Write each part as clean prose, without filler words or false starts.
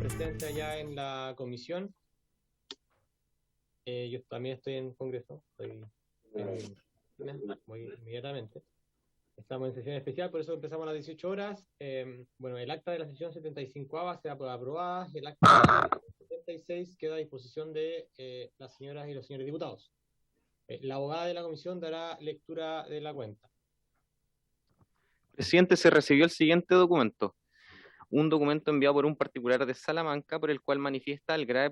presencia ya en la comisión. Yo también estoy en Congreso, voy inmediatamente. Estamos en sesión especial, por eso empezamos a las 18 horas. Bueno, el acta de la sesión 75ª será aprobada y el acta de la sesión 76 queda a disposición de las señoras y los señores diputados. La abogada de la comisión dará lectura de la cuenta. Presidente, se recibió el siguiente documento. Un documento enviado por un particular de Salamanca por el cual manifiesta el grave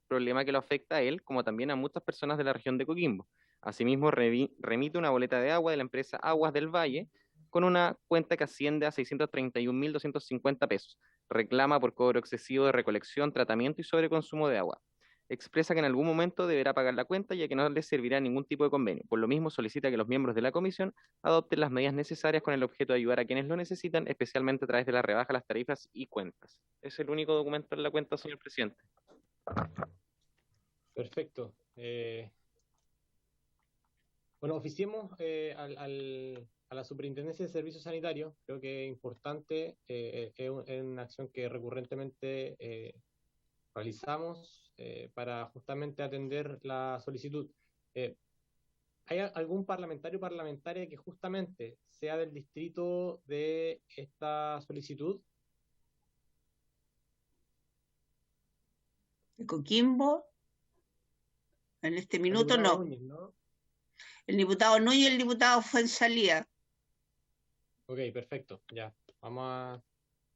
problema que lo afecta a él, como también a muchas personas de la región de Coquimbo. Asimismo, remite una boleta de agua de la empresa Aguas del Valle con una cuenta que asciende a 631.250 pesos. Reclama por cobro excesivo de recolección, tratamiento y sobreconsumo de agua. Expresa que en algún momento deberá pagar la cuenta ya que no le servirá ningún tipo de convenio. Por lo mismo, solicita que los miembros de la comisión adopten las medidas necesarias con el objeto de ayudar a quienes lo necesitan, especialmente a través de la rebaja de las tarifas y cuentas. Es el único documento en la cuenta, señor presidente. Perfecto. Bueno, oficiemos a la Superintendencia de Servicios Sanitarios. Creo que es importante, es una acción que recurrentemente realizamos para justamente atender la solicitud. ¿Hay algún parlamentario o parlamentaria que justamente sea del distrito de esta solicitud? De Coquimbo, en este minuto no. Núñez, ¿no? El diputado Núñez y el diputado Fuenzalía. Ok, perfecto, ya.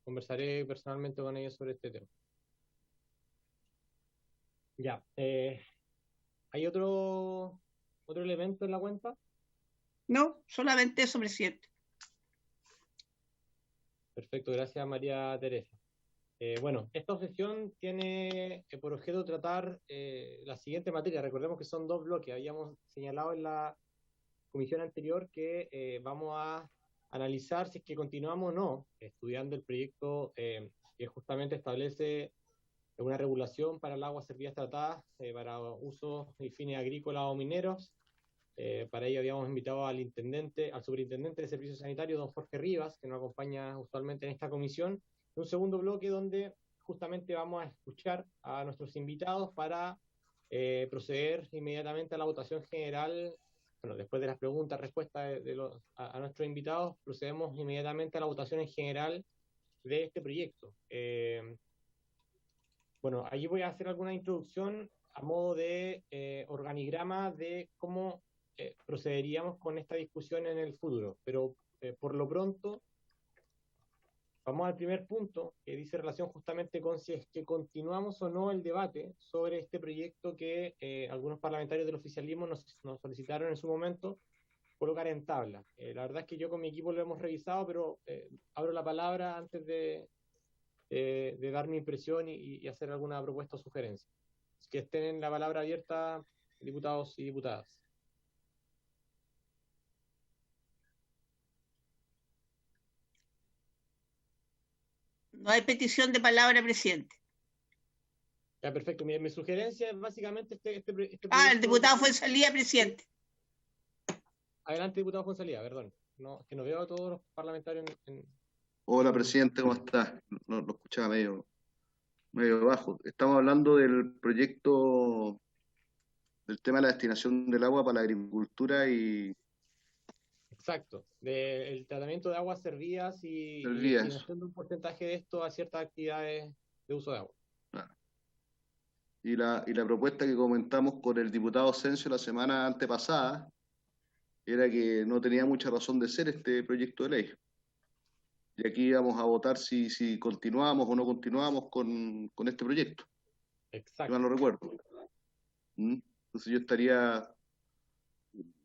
Conversaré personalmente con ellos sobre este tema. Ya. ¿Hay otro elemento en la cuenta? No, solamente eso, presidente. Perfecto, gracias María Teresa. Bueno, esta sesión tiene por objeto tratar la siguiente materia. Recordemos que son dos bloques. Habíamos señalado en la comisión anterior que vamos a analizar si es que continuamos o no estudiando el proyecto que justamente establece una regulación para el agua servidas tratadas para usos y fines agrícolas o mineros. Para ello habíamos invitado al superintendente de Servicios Sanitarios, don Jorge Rivas, que nos acompaña usualmente en esta comisión. Un segundo bloque donde justamente vamos a escuchar a nuestros invitados para proceder inmediatamente a la votación general. Bueno, después de las preguntas, respuestas a nuestros invitados, procedemos inmediatamente a la votación en general de este proyecto. Bueno, allí voy a hacer alguna introducción a modo de organigrama de cómo procederíamos con esta discusión en el futuro, pero por lo pronto vamos al primer punto, que dice relación justamente con si es que continuamos o no el debate sobre este proyecto que algunos parlamentarios del oficialismo nos solicitaron en su momento colocar en tabla. La verdad es que yo con mi equipo lo hemos revisado, pero abro la palabra antes de dar mi impresión y hacer alguna propuesta o sugerencia. Que estén la palabra abierta, diputados y diputadas. No hay petición de palabra, presidente. Ya, perfecto. Mi sugerencia es básicamente este proyecto. El diputado Fuenzalía, presidente. Adelante, diputado Fuenzalía, perdón. No, que no veo a todos los parlamentarios Hola, presidente, ¿cómo está? No lo escuchaba medio bajo. Estamos hablando del proyecto del tema de la destinación del agua para la agricultura y... Exacto, del tratamiento de aguas servidas y destinación de un porcentaje de esto a ciertas actividades de uso de agua. Claro. Y la propuesta que comentamos con el diputado Asensio la semana antepasada era que no tenía mucha razón de ser este proyecto de ley. Y aquí vamos a votar si continuamos o no continuamos con este proyecto. Exacto. Si mal no recuerdo. Entonces yo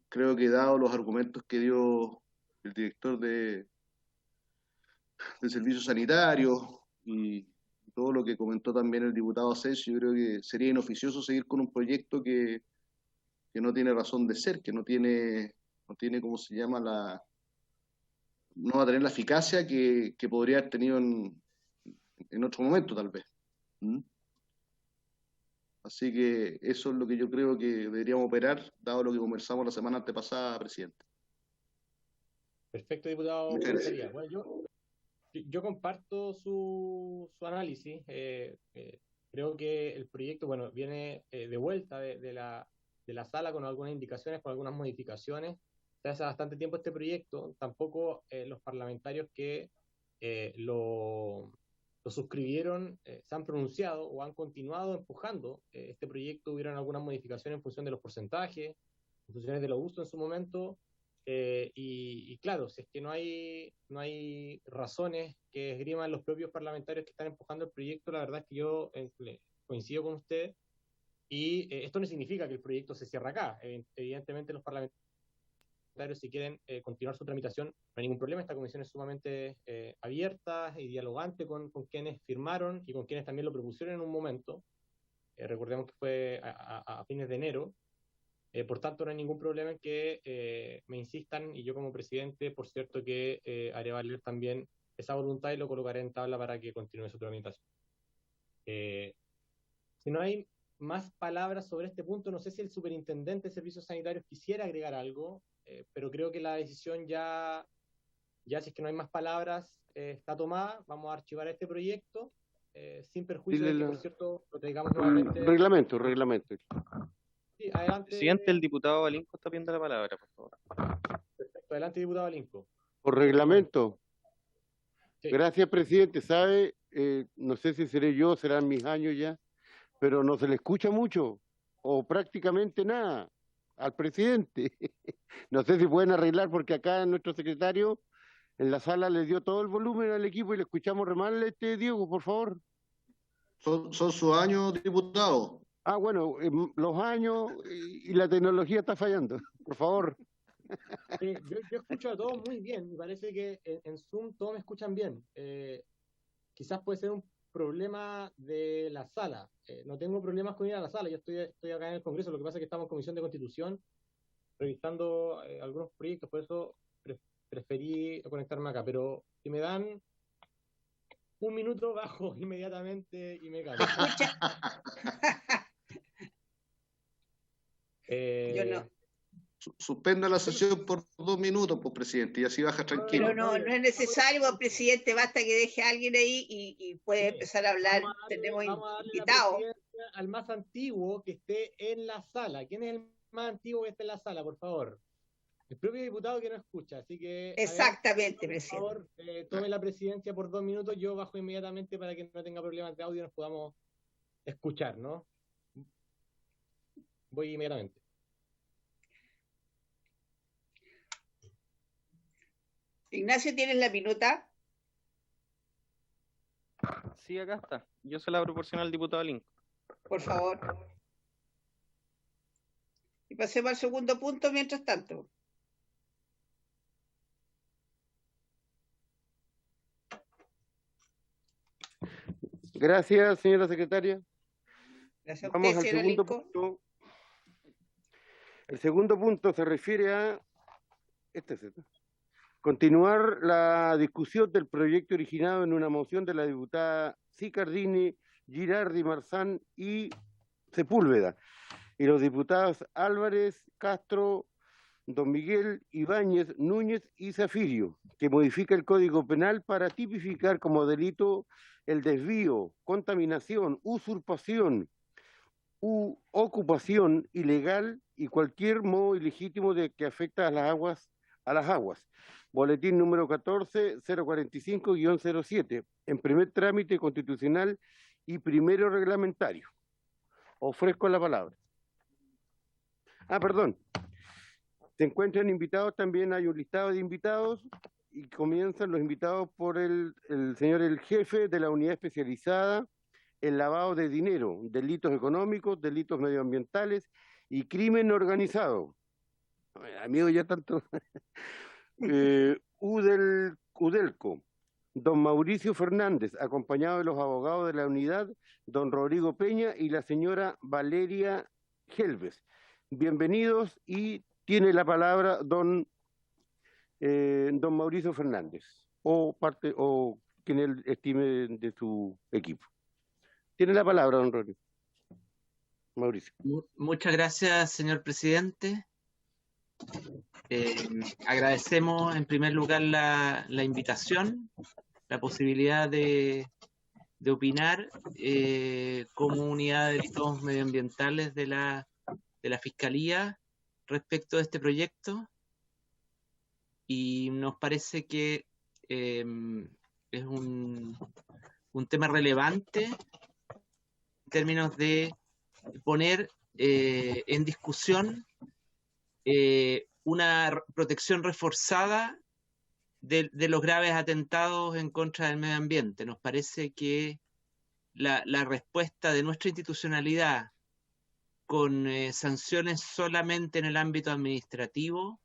creo que dado los argumentos que dio el director de Servicios Sanitarios y todo lo que comentó también el diputado Asensio, yo creo que sería inoficioso seguir con un proyecto que no tiene razón de ser, que no tiene ¿cómo se llama? No va a tener la eficacia que podría haber tenido en otro momento, tal vez. Así que eso es lo que yo creo que deberíamos operar, dado lo que conversamos la semana antepasada, presidente. Perfecto, diputado. Bueno, Yo comparto su análisis. Creo que el proyecto, bueno, viene de vuelta de la sala con algunas indicaciones, con algunas modificaciones. Se hace bastante tiempo este proyecto. Tampoco los parlamentarios que lo suscribieron se han pronunciado o han continuado empujando este proyecto. Hubieron algunas modificaciones en función de los porcentajes, en función de los gustos en su momento. Y claro, si es que no hay razones que esgriman los propios parlamentarios que están empujando el proyecto, la verdad es que yo coincido con usted. Y esto no significa que el proyecto se cierre acá. Evidentemente los parlamentarios, si quieren continuar su tramitación, no hay ningún problema. Esta comisión es sumamente abierta y dialogante con quienes firmaron y con quienes también lo propusieron en un momento. Recordemos que fue a fines de enero. Por tanto, no hay ningún problema en que me insistan, y yo como presidente, por cierto, que haré valer también esa voluntad y lo colocaré en tabla para que continúe su tramitación. Si no hay más palabras sobre este punto, no sé si el superintendente de servicios sanitarios quisiera agregar algo, pero creo que la decisión ya si es que no hay más palabras, está tomada. Vamos a archivar este proyecto, sin perjuicio de que, por cierto, lo traigamos nuevamente. Reglamento. Sí, adelante. Presidente, el diputado Balinco está pidiendo la palabra, por favor. Perfecto, adelante, diputado Balinco. Por reglamento. Sí. Gracias, presidente. ¿Sabe? No sé si seré yo, serán mis años ya, pero no se le escucha mucho o prácticamente nada al presidente. No sé si pueden arreglar, porque acá nuestro secretario en la sala le dio todo el volumen al equipo y le escuchamos re mal, Diego, por favor. Son sus años, diputado. Ah, bueno, los años y la tecnología está fallando, por favor. Sí, yo escucho a todos muy bien, me parece que en Zoom todos me escuchan bien. Quizás puede ser un problema de la sala. No tengo problemas con ir a la sala, yo estoy acá en el Congreso, lo que pasa es que estamos en Comisión de Constitución revisando algunos proyectos, por eso preferí conectarme acá, pero si me dan un minuto bajo inmediatamente y me cambio. Yo no. Suspenda la sesión por 2 minutos, pues, presidente, y así baja tranquilo. Pero no es necesario, pues, presidente, basta que deje a alguien ahí y puede empezar a hablar. Tenemos invitados. Al más antiguo que esté en la sala. ¿Quién es el más antiguo que esté en la sala, por favor? El propio diputado que no escucha, así que... Exactamente, por favor, tome la presidencia por 2 minutos, yo bajo inmediatamente para que no tenga problemas de audio y nos podamos escuchar, ¿no? Voy inmediatamente. Ignacio, ¿tienes la minuta? Sí, acá está. Yo se la proporciono al diputado Balinco. Por favor. Y pasemos al segundo punto mientras tanto. Gracias, señora secretaria. Gracias a Vamos usted, al señora segundo Linco. punto. El segundo punto se refiere a continuar la discusión del proyecto originado en una moción de la diputada Sicardini, Girardi, Marzán y Sepúlveda, y los diputados Álvarez, Castro, Don Miguel, Ibáñez, Núñez y Zafirio, que modifica el Código Penal para tipificar como delito el desvío, contaminación, usurpación u ocupación ilegal y cualquier modo ilegítimo de que afecta a las aguas. Boletín número 14-045-07, en primer trámite constitucional y primero reglamentario. Ofrezco la palabra. Perdón. Se encuentran invitados, también hay un listado de invitados y comienzan los invitados por el jefe de la unidad especializada en lavado de dinero, delitos económicos, delitos medioambientales y crimen organizado. Amigo, ya tanto. Udelco, don Mauricio Fernández, acompañado de los abogados de la unidad, don Rodrigo Peña y la señora Valeria Helves. Bienvenidos y tiene la palabra don Mauricio Fernández, o quien él estime de su equipo. Tiene la palabra, don Rodrigo. Mauricio. Muchas gracias, señor presidente. Agradecemos en primer lugar la invitación la posibilidad de opinar como unidad de delitos medioambientales de la Fiscalía respecto de este proyecto, y nos parece que es un tema relevante en términos de poner en discusión una protección reforzada de los graves atentados en contra del medio ambiente. Nos parece que la respuesta de nuestra institucionalidad con sanciones solamente en el ámbito administrativo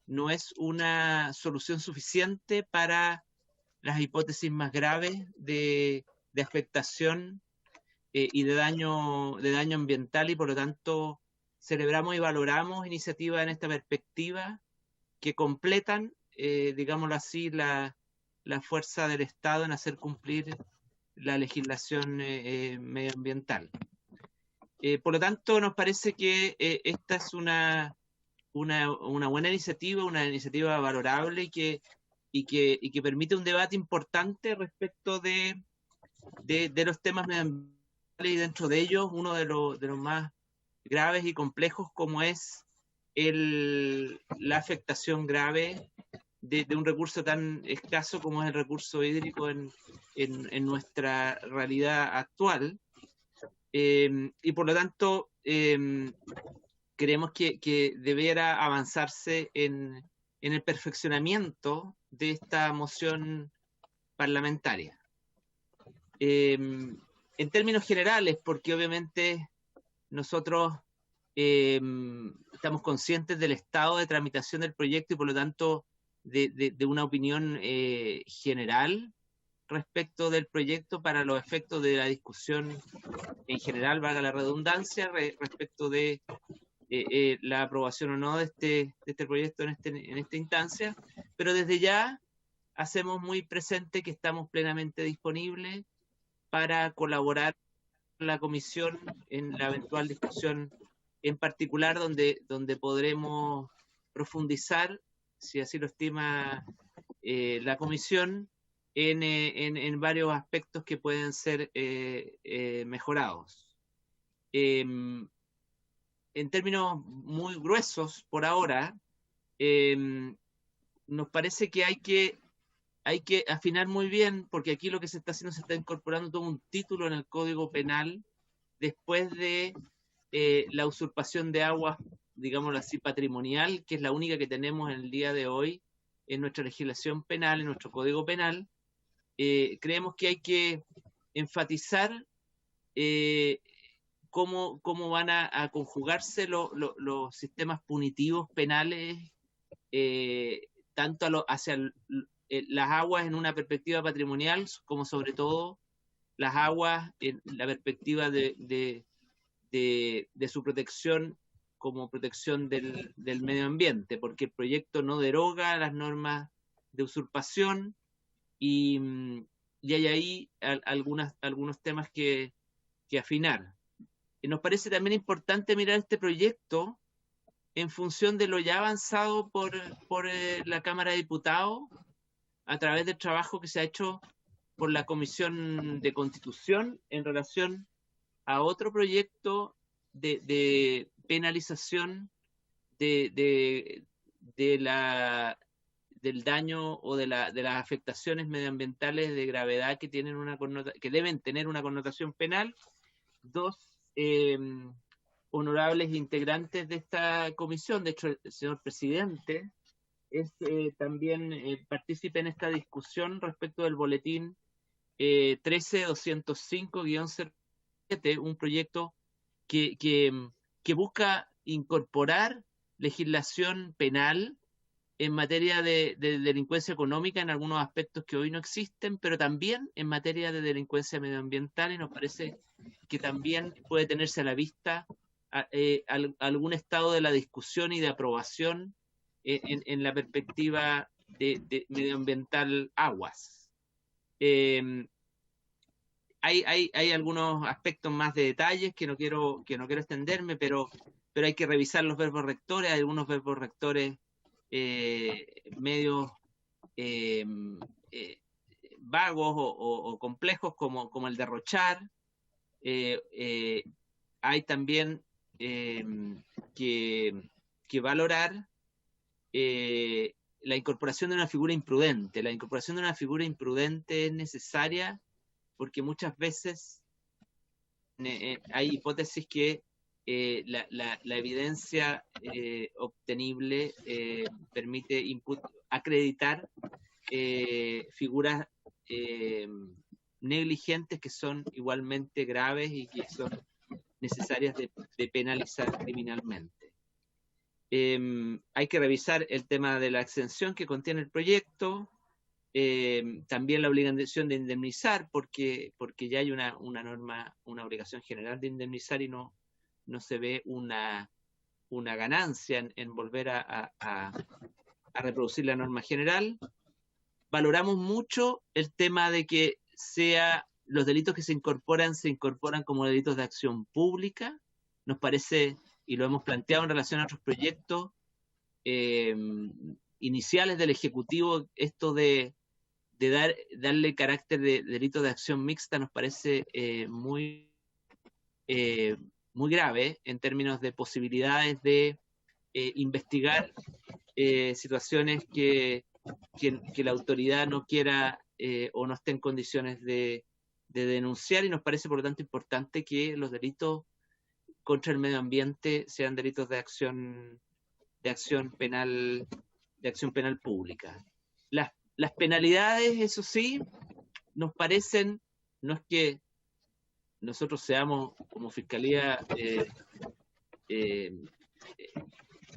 no es una solución suficiente para las hipótesis más graves de afectación y de daño ambiental, y por lo tanto celebramos y valoramos iniciativas en esta perspectiva que completan, digámoslo así, la fuerza del Estado en hacer cumplir la legislación medioambiental. Por lo tanto, nos parece que esta es una buena iniciativa, una iniciativa valorable y que permite un debate importante respecto de los temas medioambientales, y dentro de ellos uno de los más graves y complejos, como es la afectación grave de un recurso tan escaso como es el recurso hídrico en nuestra realidad actual. Y por lo tanto creemos que debiera avanzarse en el perfeccionamiento de esta moción parlamentaria. En términos generales, porque obviamente nosotros estamos conscientes del estado de tramitación del proyecto y por lo tanto de una opinión general respecto del proyecto para los efectos de la discusión en general, valga la redundancia, respecto de la aprobación o no de este proyecto en esta instancia, pero desde ya hacemos muy presente que estamos plenamente disponibles para colaborar con la comisión en la eventual discusión en particular, donde podremos profundizar, si así lo estima la comisión, en varios aspectos que pueden ser mejorados. En términos muy gruesos, por ahora, nos parece que hay que afinar muy bien, porque aquí lo que se está haciendo, se está incorporando todo un título en el Código Penal después de la usurpación de aguas, digámoslo así, patrimonial, que es la única que tenemos en el día de hoy en nuestra legislación penal, en nuestro Código Penal. Creemos que hay que enfatizar cómo van a conjugarse los sistemas punitivos penales, tanto hacia las aguas en una perspectiva patrimonial, como sobre todo las aguas en la perspectiva de su protección como protección del medio ambiente, porque el proyecto no deroga las normas de usurpación y hay ahí algunos temas que afinar. Y nos parece también importante mirar este proyecto en función de lo ya avanzado por la Cámara de Diputados a través del trabajo que se ha hecho por la Comisión de Constitución en relación a otro proyecto de penalización del daño o de las afectaciones medioambientales de gravedad que deben tener una connotación penal. Dos honorables integrantes de esta comisión, de hecho el señor presidente es también partícipe en esta discusión respecto del boletín 13205-07, un proyecto que busca incorporar legislación penal en materia de delincuencia económica en algunos aspectos que hoy no existen, pero también en materia de delincuencia medioambiental, y nos parece que también puede tenerse a la vista algún estado de la discusión y de aprobación en la perspectiva de medioambiental aguas. Hay algunos aspectos más de detalles que no quiero extenderme, pero hay que revisar los verbos rectores. Hay algunos verbos rectores medios vagos o complejos como el derrochar. Hay también que valorar la incorporación de una figura imprudente. La incorporación de una figura imprudente es necesaria porque muchas veces hay hipótesis que la evidencia obtenible permite acreditar figuras negligentes que son igualmente graves y que son necesarias de penalizar criminalmente. Hay que revisar el tema de la exención que contiene el proyecto, también la obligación de indemnizar, porque ya hay una norma, una obligación general de indemnizar y no se ve una ganancia en volver a reproducir la norma general. Valoramos mucho el tema de que los delitos que se incorporan como delitos de acción pública. Nos parece, y lo hemos planteado en relación a otros proyectos iniciales del Ejecutivo, esto de darle carácter de delito de acción mixta nos parece muy grave en términos de posibilidades de investigar situaciones que la autoridad no quiera o no esté en condiciones de denunciar, y nos parece por lo tanto importante que los delitos contra el medio ambiente sean delitos de acción penal pública. Las penalidades, eso sí, nos parecen, no es que nosotros seamos como Fiscalía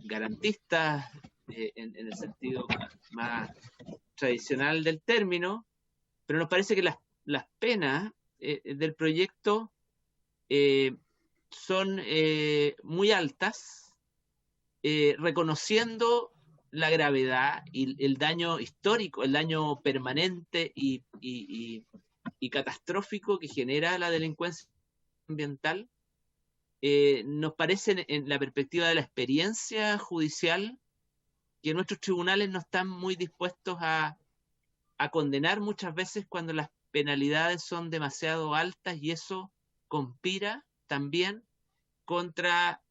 garantistas en el sentido más tradicional del término, pero nos parece que las penas del proyecto son muy altas, reconociendo la gravedad y el daño histórico, el daño permanente y catastrófico que genera la delincuencia ambiental. Nos parece, en la perspectiva de la experiencia judicial, que nuestros tribunales no están muy dispuestos a condenar muchas veces cuando las penalidades son demasiado altas, y eso conspira también contra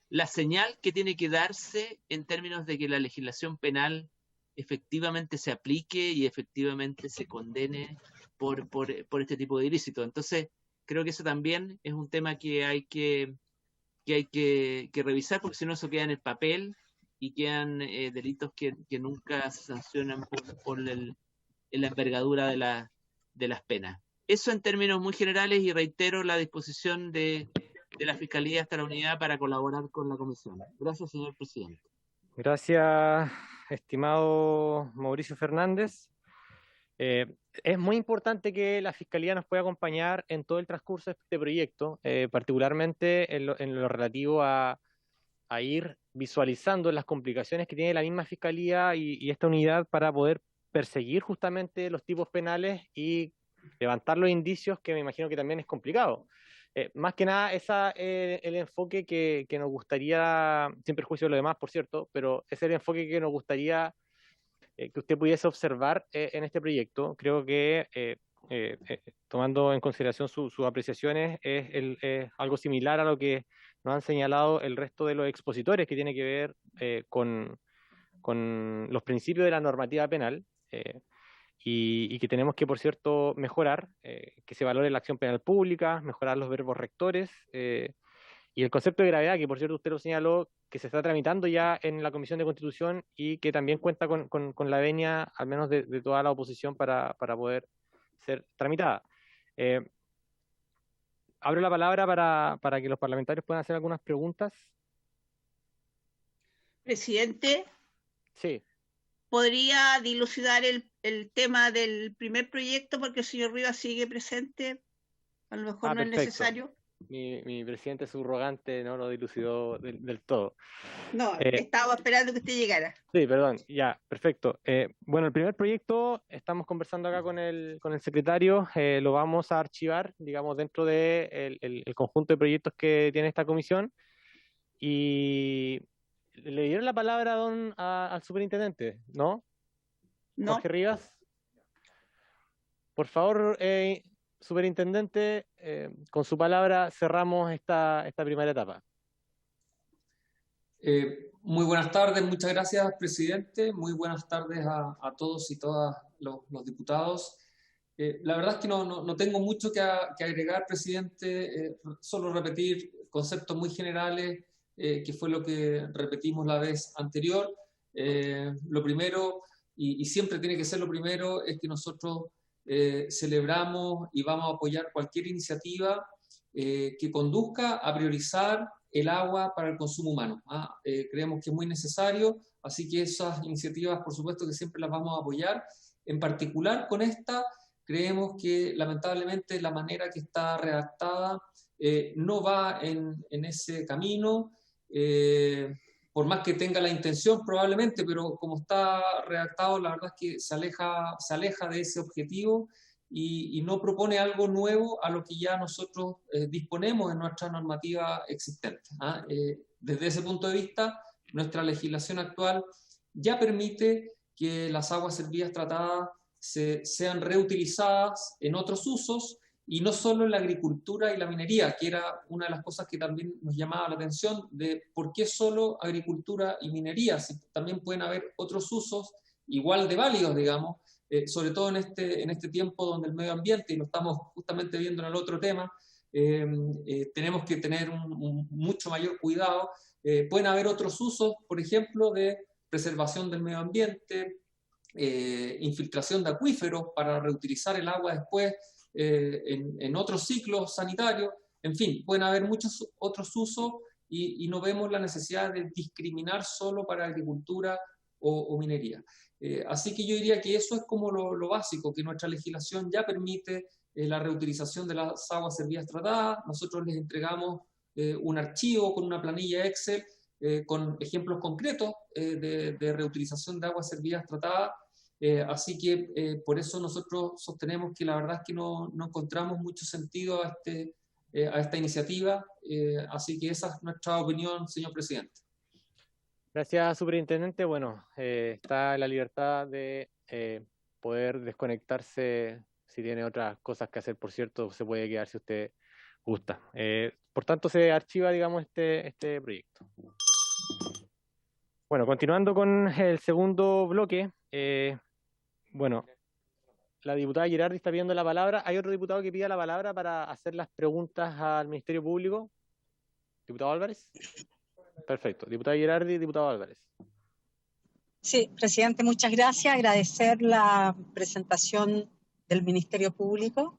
la señal que tiene que darse en términos de que la legislación penal efectivamente se aplique y efectivamente se condene por este tipo de ilícitos. Entonces, creo que eso también es un tema que hay que revisar, porque si no eso queda en el papel y quedan delitos que nunca se sancionan por la envergadura de las penas. Eso en términos muy generales, y reitero la disposición de la Fiscalía hasta la unidad para colaborar con la Comisión. Gracias, señor presidente. Gracias, estimado Mauricio Fernández. Es muy importante que la Fiscalía nos pueda acompañar en todo el transcurso de este proyecto, particularmente en lo relativo a ir visualizando las complicaciones que tiene la misma Fiscalía y esta unidad para poder perseguir justamente los tipos penales y levantar los indicios, que me imagino que también es complicado. Más que nada, el enfoque que nos gustaría, sin perjuicio de lo demás, por cierto, pero es el enfoque que nos gustaría que usted pudiese observar en este proyecto. Creo que, tomando en consideración sus apreciaciones, es algo similar a lo que nos han señalado el resto de los expositores, que tiene que ver con los principios de la normativa penal, y que tenemos que, por cierto, mejorar, que se valore la acción penal pública, mejorar los verbos rectores, y el concepto de gravedad, que por cierto usted lo señaló, que se está tramitando ya en la Comisión de Constitución y que también cuenta con la venia, al menos de toda la oposición, para poder ser tramitada. Abro la palabra para que los parlamentarios puedan hacer algunas preguntas. Presidente. Sí. ¿Podría dilucidar el tema del primer proyecto? Porque el señor Rivas sigue presente. A lo mejor no es necesario. Mi presidente subrogante no lo dilucidó del todo. No, estaba esperando que usted llegara. Sí, perdón, ya, perfecto. Bueno, el primer proyecto, estamos conversando acá con el secretario, lo vamos a archivar, digamos, dentro de el conjunto de proyectos que tiene esta comisión, y le dieron la palabra al superintendente, ¿no? No. Jorge Rivas. Por favor, superintendente, con su palabra cerramos esta primera etapa. Muy buenas tardes, muchas gracias, presidente. Muy buenas tardes a todos y todas los diputados. La verdad es que no tengo mucho que agregar, presidente, solo repetir conceptos muy generales, que fue lo que repetimos la vez anterior. Lo primero, y siempre tiene que ser lo primero, es que nosotros celebramos y vamos a apoyar cualquier iniciativa que conduzca a priorizar el agua para el consumo humano. Creemos que es muy necesario, así que esas iniciativas, por supuesto, que siempre las vamos a apoyar. En particular con esta, creemos que lamentablemente la manera que está redactada no va en ese camino, por más que tenga la intención probablemente, pero como está redactado, la verdad es que se aleja de ese objetivo y no propone algo nuevo a lo que ya nosotros disponemos en nuestra normativa existente. Desde ese punto de vista, nuestra legislación actual ya permite que las aguas servidas tratadas sean reutilizadas en otros usos y no solo en la agricultura y la minería, que era una de las cosas que también nos llamaba la atención de por qué solo agricultura y minería, si también pueden haber otros usos igual de válidos, digamos, sobre todo en este tiempo donde el medio ambiente, y lo estamos justamente viendo en el otro tema, tenemos que tener un mucho mayor cuidado. Pueden haber otros usos, por ejemplo, de preservación del medio ambiente, infiltración de acuíferos para reutilizar el agua después en otros ciclos sanitarios. En fin, pueden haber muchos otros usos y no vemos la necesidad de discriminar solo para agricultura o minería. Así que yo diría que eso es como lo básico, que nuestra legislación ya permite la reutilización de las aguas servidas tratadas. Nosotros les entregamos un archivo con una planilla Excel con ejemplos concretos de reutilización de aguas servidas tratadas. Así que por eso nosotros sostenemos que la verdad es que no encontramos mucho sentido a esta iniciativa. Así que esa es nuestra opinión, señor presidente. Gracias, superintendente. Bueno, está la libertad de poder desconectarse si tiene otras cosas que hacer. Por cierto, se puede quedar si usted gusta. Por tanto, se archiva, digamos, este proyecto. Bueno, continuando con el segundo bloque, bueno, la diputada Girardi está pidiendo la palabra. ¿Hay otro diputado que pida la palabra para hacer las preguntas al Ministerio Público? ¿Diputado Álvarez? Perfecto. Diputada Girardi, diputado Álvarez. Sí, presidente, muchas gracias. Agradecer la presentación del Ministerio Público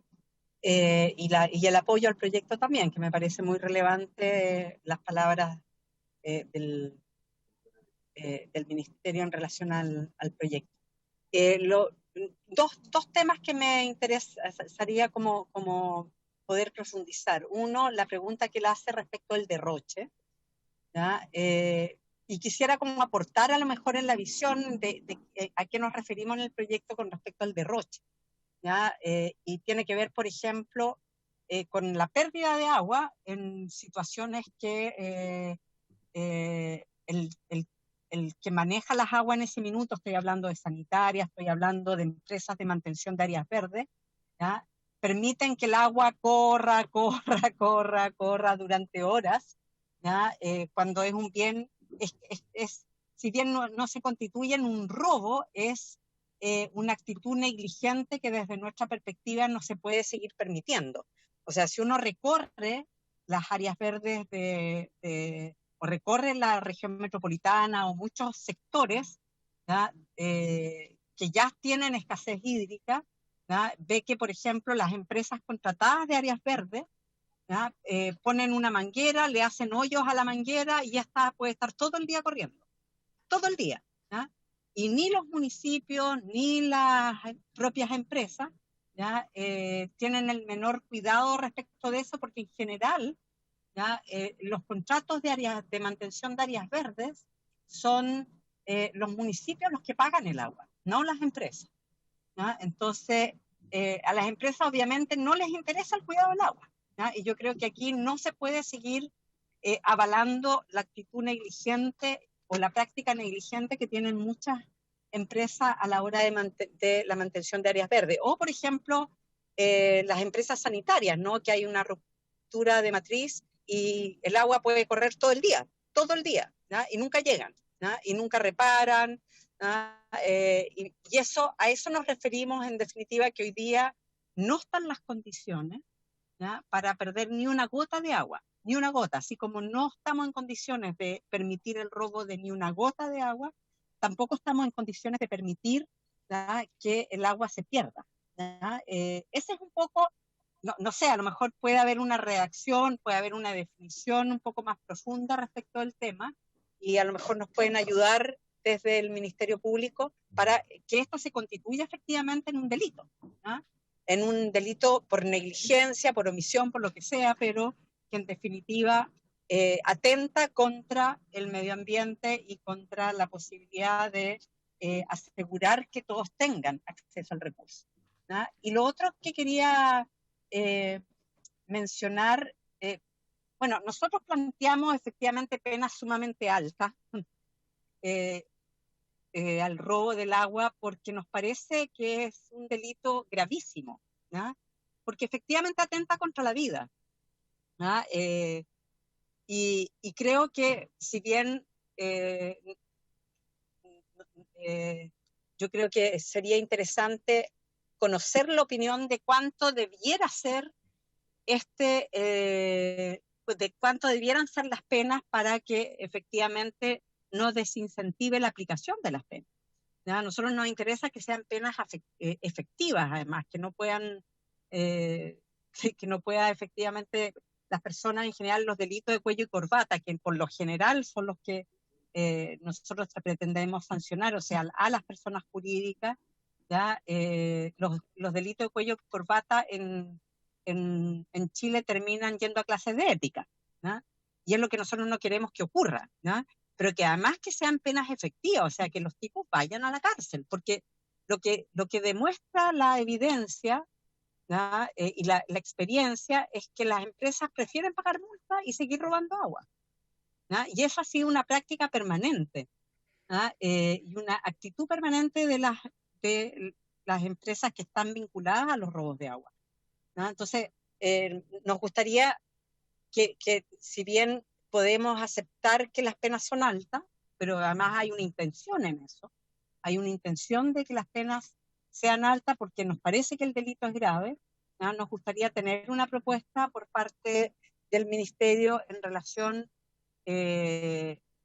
y el apoyo al proyecto también, que me parece muy relevante las palabras del Ministerio en relación al proyecto. Dos temas que me interesaría como poder profundizar. Uno, la pregunta que él hace respecto al derroche, ¿ya? Y quisiera como aportar a lo mejor en la visión de a qué nos referimos en el proyecto con respecto al derroche, ¿ya? Y tiene que ver, por ejemplo, con la pérdida de agua en situaciones que el que maneja las aguas en ese minuto, estoy hablando de sanitarias, estoy hablando de empresas de mantención de áreas verdes, ¿ya? Permiten que el agua corra durante horas, ¿ya? Cuando es un bien, si bien no se constituye en un robo, es una actitud negligente que desde nuestra perspectiva no se puede seguir permitiendo. O sea, si uno recorre las áreas verdes o recorre la región metropolitana o muchos sectores, ¿ya? Que ya tienen escasez hídrica, ¿ya? Ve que, por ejemplo, las empresas contratadas de áreas verdes, ¿ya? Ponen una manguera, le hacen hoyos a la manguera y ya puede estar todo el día corriendo, todo el día, ¿ya? Y ni los municipios ni las propias empresas, ¿ya? Tienen el menor cuidado respecto de eso, porque en general, ¿ya? Los contratos de mantención de áreas verdes son los municipios los que pagan el agua, no las empresas, ¿ya? Entonces, a las empresas obviamente no les interesa el cuidado del agua, ¿ya? Y yo creo que aquí no se puede seguir avalando la actitud negligente o la práctica negligente que tienen muchas empresa a la hora de la mantención de áreas verdes. O, por ejemplo, las empresas sanitarias, ¿no? Que hay una ruptura de matriz y el agua puede correr todo el día, ¿no? Y nunca llegan, ¿no? Y nunca reparan, ¿no? Y a eso nos referimos en definitiva, que hoy día no están las condiciones, ¿no? Para perder ni una gota de agua, ni una gota, así como no estamos en condiciones de permitir el robo de ni una gota de agua, tampoco estamos en condiciones de permitir, ¿no? Que el agua se pierda, ¿no? Ese es un poco, no sé, a lo mejor puede haber una redacción, puede haber una definición un poco más profunda respecto al tema, y a lo mejor nos pueden ayudar desde el Ministerio Público para que esto se constituya efectivamente en un delito, ¿no? En un delito por negligencia, por omisión, por lo que sea, pero que en definitiva atenta contra el medio ambiente y contra la posibilidad de asegurar que todos tengan acceso al recurso, ¿no? Y lo otro que quería mencionar, bueno, nosotros planteamos efectivamente penas sumamente altas al robo del agua, porque nos parece que es un delito gravísimo, ¿no? Porque efectivamente atenta contra la vida, ¿no? Y creo que si bien yo creo que sería interesante conocer la opinión de cuánto debiera ser de cuánto debieran ser las penas para que efectivamente no desincentive la aplicación de las penas, ¿ya? A nosotros nos interesa que sean penas efectivas, además, que no puedan, que no pueda efectivamente las personas, en general, los delitos de cuello y corbata, que por lo general son los que nosotros pretendemos sancionar, o sea, a las personas jurídicas, ¿ya? Los delitos de cuello y corbata en Chile terminan yendo a clases de ética, ¿no? Y es lo que nosotros no queremos que ocurra, ¿no? Pero que además que sean penas efectivas, o sea, que los tipos vayan a la cárcel, porque lo que demuestra la evidencia, ¿no? Y la experiencia es que las empresas prefieren pagar multa y seguir robando agua, ¿no? Y eso ha sido una práctica permanente, ¿no? Y una actitud permanente de las empresas que están vinculadas a los robos de agua, ¿no? Entonces, nos gustaría que si bien podemos aceptar que las penas son altas, pero además hay una intención en eso, hay una intención de que las penas sean altas porque nos parece que el delito es grave, ¿no? Nos gustaría tener una propuesta por parte del Ministerio en relación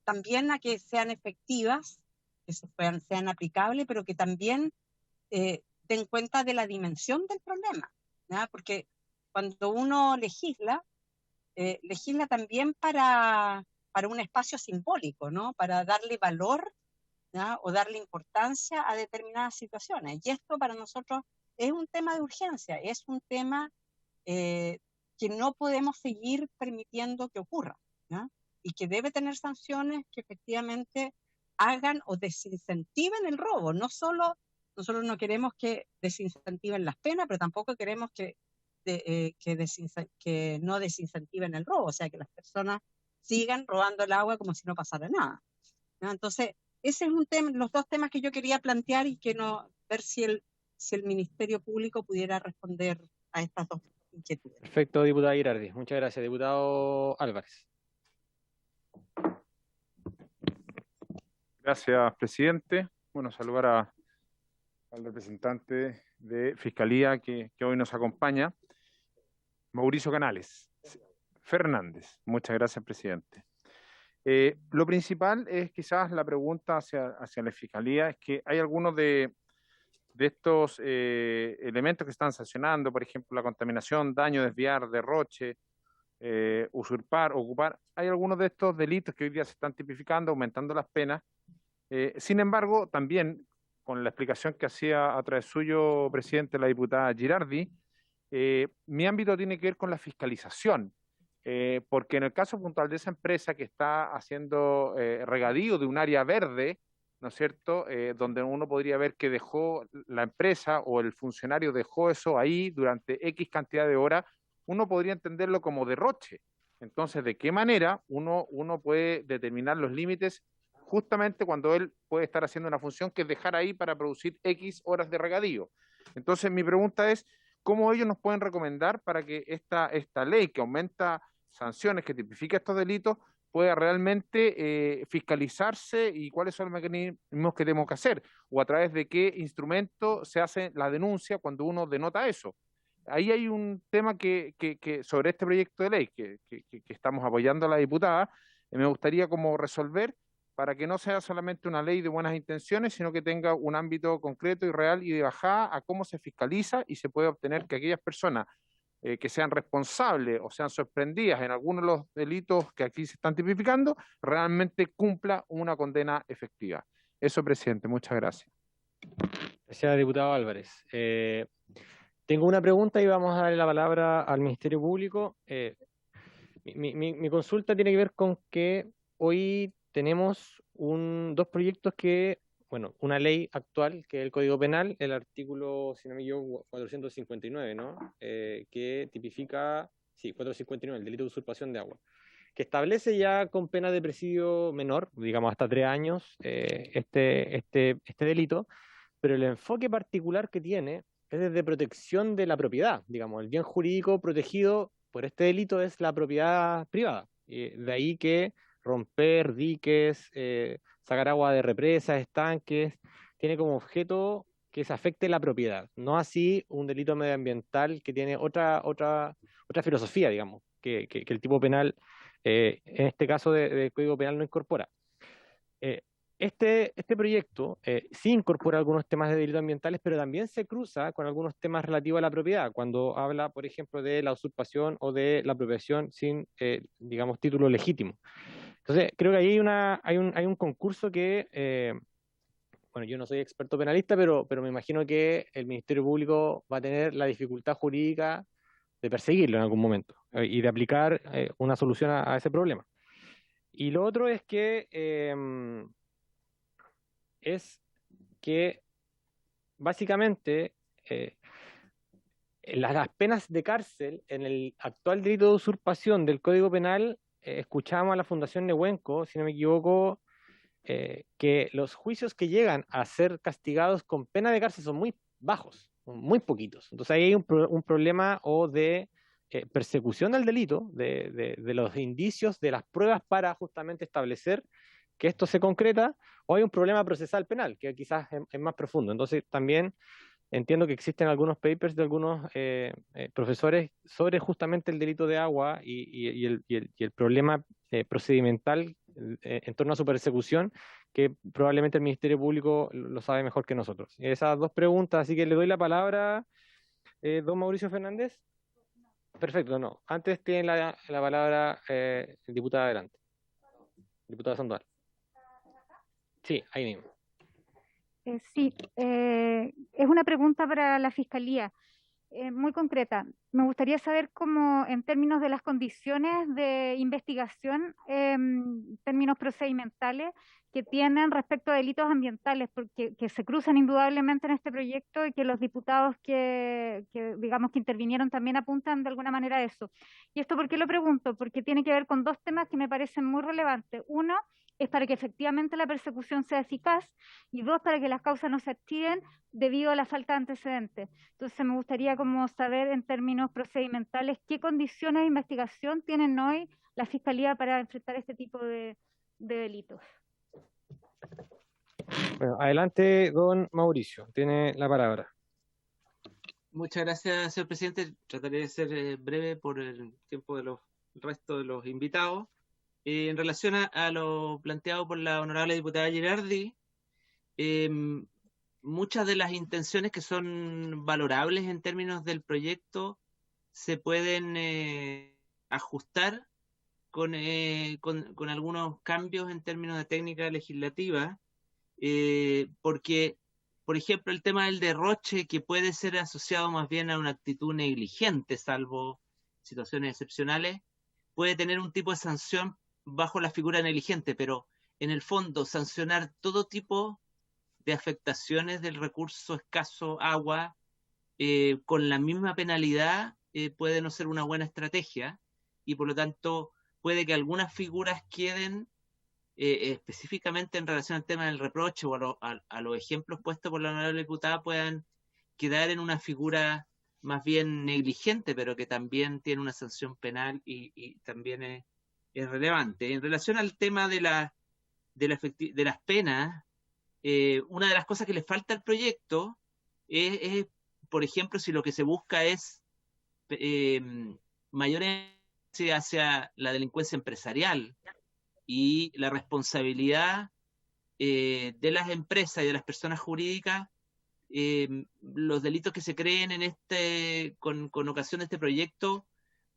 también a que sean efectivas, que sean aplicables, pero que también den cuenta de la dimensión del problema, ¿no? Porque cuando uno legisla también para un espacio simbólico, ¿no? Para darle valor, ¿no? O darle importancia a determinadas situaciones. Y esto para nosotros es un tema de urgencia, es un tema que no podemos seguir permitiendo que ocurra, ¿no? Y que debe tener sanciones que efectivamente hagan o desincentiven el robo. No solo, nosotros no queremos que desincentiven las penas, pero tampoco queremos que no desincentiven el robo, o sea, que las personas sigan robando el agua como si no pasara nada, ¿no? Entonces, ese es un tema, los dos temas que yo quería plantear y que ver si el Ministerio Público pudiera responder a estas dos inquietudes. Perfecto, diputada Girardi. Muchas gracias. Diputado Álvarez. Gracias, presidente. Bueno, saludar al representante de Fiscalía que hoy nos acompaña, Mauricio Canales Fernández. Muchas gracias, presidente. Lo principal es quizás la pregunta hacia la Fiscalía, es que hay algunos de estos elementos que están sancionando, por ejemplo, la contaminación, daño, desviar, derroche, usurpar, ocupar. Hay algunos de estos delitos que hoy día se están tipificando, aumentando las penas. Sin embargo, también, con la explicación que hacía a través suyo, presidente, la diputada Girardi, mi ámbito tiene que ver con la fiscalización, porque en el caso puntual de esa empresa que está haciendo regadío de un área verde, ¿no es cierto?, donde uno podría ver que dejó la empresa o el funcionario dejó eso ahí durante X cantidad de horas, uno podría entenderlo como derroche. Entonces, ¿de qué manera uno puede determinar los límites justamente cuando él puede estar haciendo una función que es dejar ahí para producir X horas de regadío. Entonces, mi pregunta es, ¿cómo ellos nos pueden recomendar para que esta ley que aumenta sanciones, que tipifica estos delitos, pueda realmente fiscalizarse y cuáles son los mecanismos que tenemos que hacer? ¿O a través de qué instrumento se hace la denuncia cuando uno denota eso? Ahí hay un tema que sobre este proyecto de ley que estamos apoyando a la diputada, me gustaría como resolver para que no sea solamente una ley de buenas intenciones, sino que tenga un ámbito concreto y real y de bajada a cómo se fiscaliza y se puede obtener que aquellas personas que sean responsables o sean sorprendidas en algunos de los delitos que aquí se están tipificando, realmente cumpla una condena efectiva. Eso, presidente, muchas gracias. Gracias, diputado Álvarez. Tengo una pregunta y vamos a darle la palabra al Ministerio Público. Mi consulta tiene que ver con que hoy tenemos dos proyectos que, bueno, una ley actual, que es el Código Penal, el artículo, si no me equivoco, 459, ¿no? Que tipifica, sí, 459, el delito de usurpación de agua, que establece ya con pena de presidio menor, digamos hasta 3 años, este delito, pero el enfoque particular que tiene es desde protección de la propiedad, digamos, el bien jurídico protegido por este delito es la propiedad privada, de ahí que romper diques, sacar agua de represas, estanques, tiene como objeto que se afecte la propiedad, no así un delito medioambiental que tiene otra filosofía, digamos, que el tipo penal, en este caso del Código Penal, no incorpora. Este proyecto sí incorpora algunos temas de delitos ambientales, pero también se cruza con algunos temas relativos a la propiedad, cuando habla, por ejemplo, de la usurpación o de la apropiación sin, digamos, título legítimo. Entonces, creo que ahí hay un concurso que, bueno, yo no soy experto penalista, pero me imagino que el Ministerio Público va a tener la dificultad jurídica de perseguirlo en algún momento y de aplicar una solución a ese problema. Y lo otro es que básicamente las penas de cárcel en el actual delito de usurpación del Código Penal, escuchábamos a la Fundación Nehuenco, si no me equivoco, que los juicios que llegan a ser castigados con pena de cárcel son muy bajos, muy poquitos. Entonces ahí hay un problema o de persecución del delito, de los indicios, de las pruebas para justamente establecer que esto se concreta, o hay un problema procesal penal, que quizás es más profundo. Entonces también entiendo que existen algunos papers de algunos profesores sobre justamente el delito de agua y el problema procedimental en torno a su persecución, que probablemente el Ministerio Público lo sabe mejor que nosotros. Esas dos preguntas, así que le doy la palabra, don Mauricio Fernández. Perfecto, no. Antes tiene la palabra el diputado adelante. Diputado Sandoval. Sí, ahí mismo. Sí, es una pregunta para la Fiscalía, muy concreta. Me gustaría saber cómo, en términos de las condiciones de investigación, términos procedimentales que tienen respecto a delitos ambientales, porque que se cruzan indudablemente en este proyecto y que los diputados que digamos que intervinieron también apuntan de alguna manera a eso. ¿Y esto por qué lo pregunto? Porque tiene que ver con dos temas que me parecen muy relevantes. Uno es para que efectivamente la persecución sea eficaz, y dos, para que las causas no se activen debido a la falta de antecedentes. Entonces me gustaría como saber en términos procedimentales qué condiciones de investigación tienen hoy la Fiscalía para enfrentar este tipo de delitos. Bueno, adelante, don Mauricio, tiene la palabra. Muchas gracias, señor presidente. Trataré de ser breve por el tiempo del resto de los invitados. En relación a lo planteado por la honorable diputada Girardi, muchas de las intenciones que son valorables en términos del proyecto se pueden ajustar con algunos cambios en términos de técnica legislativa, porque, por ejemplo, el tema del derroche, que puede ser asociado más bien a una actitud negligente, salvo situaciones excepcionales, puede tener un tipo de sanción bajo la figura negligente, pero en el fondo sancionar todo tipo de afectaciones del recurso escaso agua con la misma penalidad puede no ser una buena estrategia, y por lo tanto puede que algunas figuras queden específicamente en relación al tema del reproche o a los ejemplos puestos por la honorable diputada, puedan quedar en una figura más bien negligente, pero que también tiene una sanción penal y también es relevante. En relación al tema de las penas, una de las cosas que le falta al proyecto es, por ejemplo, si lo que se busca es mayor énfasis hacia la delincuencia empresarial y la responsabilidad de las empresas y de las personas jurídicas, los delitos que se creen con ocasión de este proyecto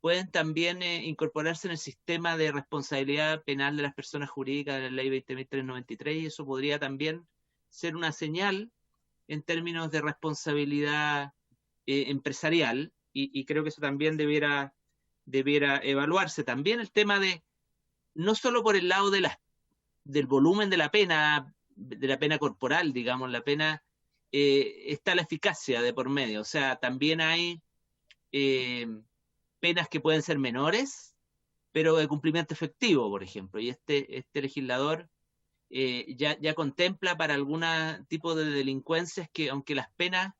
pueden también incorporarse en el sistema de responsabilidad penal de las personas jurídicas de la ley 20.393, y eso podría también ser una señal en términos de responsabilidad empresarial, y creo que eso también debiera evaluarse. También el tema no solo por el lado del volumen de la pena corporal, digamos, la pena, está la eficacia de por medio. O sea, también hay penas que pueden ser menores, pero de cumplimiento efectivo, por ejemplo. Y este legislador ya contempla para algún tipo de delincuencias que, aunque las penas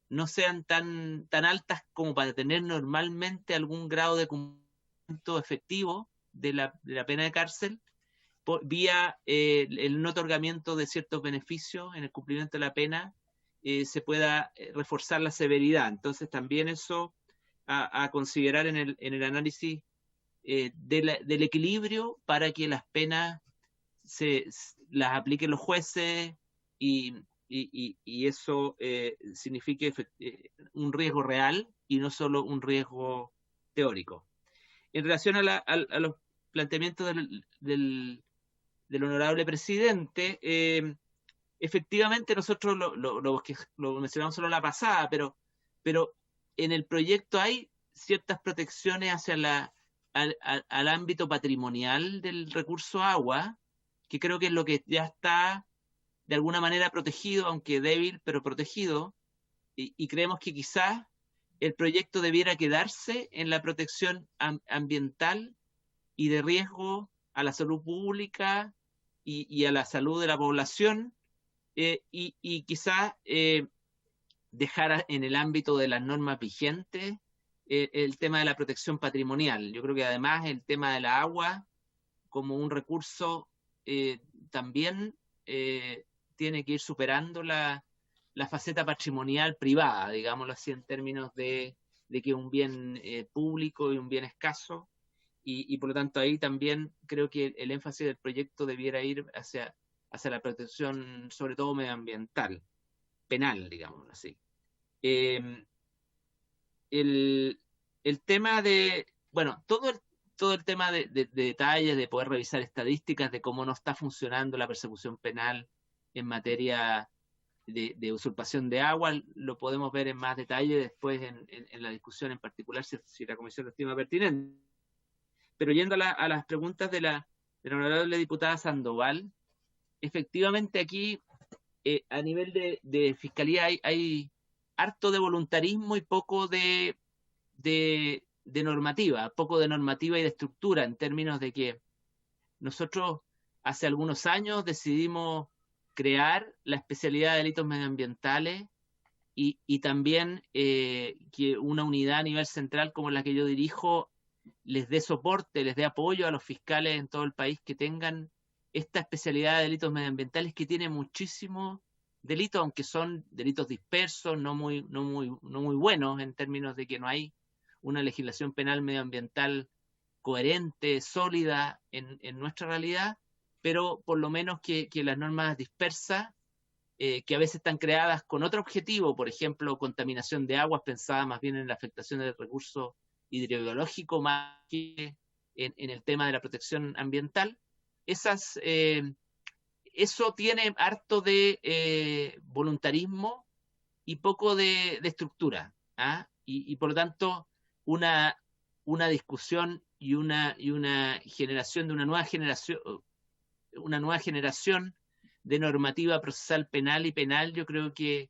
no sean tan altas como para tener normalmente algún grado de cumplimiento efectivo de la pena de cárcel, vía el no otorgamiento de ciertos beneficios en el cumplimiento de la pena, se pueda reforzar la severidad. Entonces también eso a considerar en el análisis del equilibrio para que las penas las apliquen los jueces y eso signifique un riesgo real y no solo un riesgo teórico. En relación a los planteamientos del honorable presidente, efectivamente nosotros lo mencionamos solo la pasada, pero en el proyecto hay ciertas protecciones hacia al ámbito patrimonial del recurso agua, que creo que es lo que ya está de alguna manera protegido, aunque débil, pero protegido, y creemos que quizás el proyecto debiera quedarse en la protección ambiental y de riesgo a la salud pública y a la salud de la población, y quizás dejar en el ámbito de las normas vigentes el tema de la protección patrimonial. Yo creo que además el tema de la agua como un recurso también tiene que ir superando la faceta patrimonial privada, digámoslo así, en términos de que es un bien público y un bien escaso, y por lo tanto ahí también creo que el énfasis del proyecto debiera ir hacia la protección, sobre todo medioambiental, penal, digámoslo así. El tema todo el tema de detalles, de poder revisar estadísticas de cómo no está funcionando la persecución penal en materia de usurpación de agua, lo podemos ver en más detalle después en la discusión, en particular si la Comisión lo estima pertinente. Pero yendo a las preguntas de la honorable diputada Sandoval, efectivamente aquí a nivel de Fiscalía hay harto de voluntarismo y poco de normativa, poco de normativa y de estructura, en términos de que nosotros hace algunos años decidimos crear la especialidad de delitos medioambientales y también que una unidad a nivel central como la que yo dirijo les dé soporte, les dé apoyo a los fiscales en todo el país que tengan esta especialidad de delitos medioambientales, que tiene muchísimos delitos, aunque son delitos dispersos, no muy buenos, en términos de que no hay una legislación penal medioambiental coherente, sólida en nuestra realidad, pero por lo menos que las normas dispersas, que a veces están creadas con otro objetivo, por ejemplo, contaminación de aguas, pensada más bien en la afectación del recurso hidrobiológico más que en el tema de la protección ambiental, eso tiene harto de voluntarismo y poco de estructura, ¿ah? Y por lo tanto una discusión y una generación de una nueva generación de normativa procesal penal y penal, yo creo que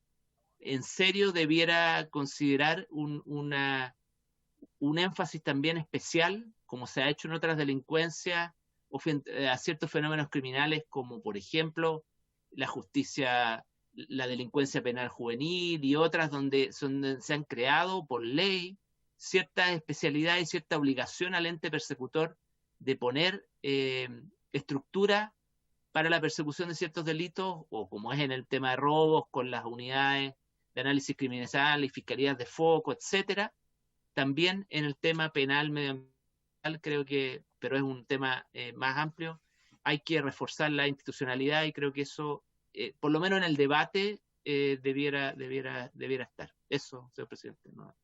en serio debiera considerar un énfasis también especial, como se ha hecho en otras delincuencias a ciertos fenómenos criminales como, por ejemplo, la justicia, la delincuencia penal juvenil y otras donde se han creado por ley cierta especialidad y cierta obligación al ente persecutor de poner estructura para la persecución de ciertos delitos, o como es en el tema de robos, con las unidades de análisis criminal y fiscalías de foco, etcétera. También en el tema penal medioambiental, creo que, pero es un tema más amplio, hay que reforzar la institucionalidad y creo que eso, por lo menos en el debate, debiera estar. Eso, señor presidente. No.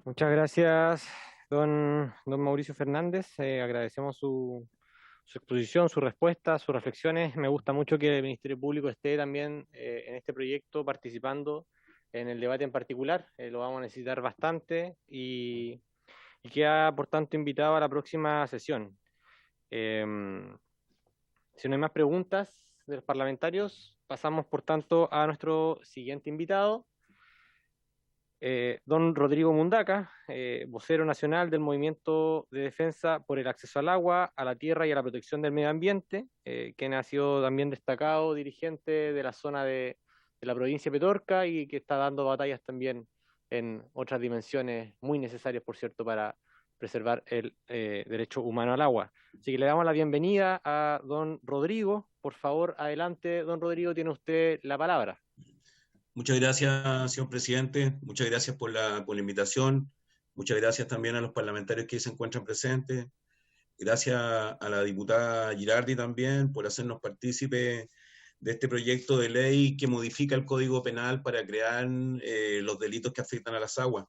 Muchas gracias, don Mauricio Fernández. Agradecemos su exposición, su respuesta, sus reflexiones. Me gusta mucho que el Ministerio Público esté también en este proyecto participando en el debate en particular. Lo vamos a necesitar bastante y queda, por tanto, invitado a la próxima sesión. Si no hay más preguntas de los parlamentarios, pasamos, por tanto, a nuestro siguiente invitado, don Rodrigo Mundaca, vocero nacional del Movimiento de Defensa por el Acceso al Agua, a la Tierra y a la Protección del Medio Ambiente, quien ha sido también destacado dirigente de la zona de la provincia de Petorca y que está dando batallas también en otras dimensiones muy necesarias, por cierto, para preservar el derecho humano al agua. Así que le damos la bienvenida a don Rodrigo. Por favor, adelante, don Rodrigo, tiene usted la palabra. Muchas gracias, señor presidente. Muchas gracias por la invitación. Muchas gracias también a los parlamentarios que se encuentran presentes. Gracias a la diputada Girardi también por hacernos partícipe de este proyecto de ley que modifica el Código Penal para crear los delitos que afectan a las aguas.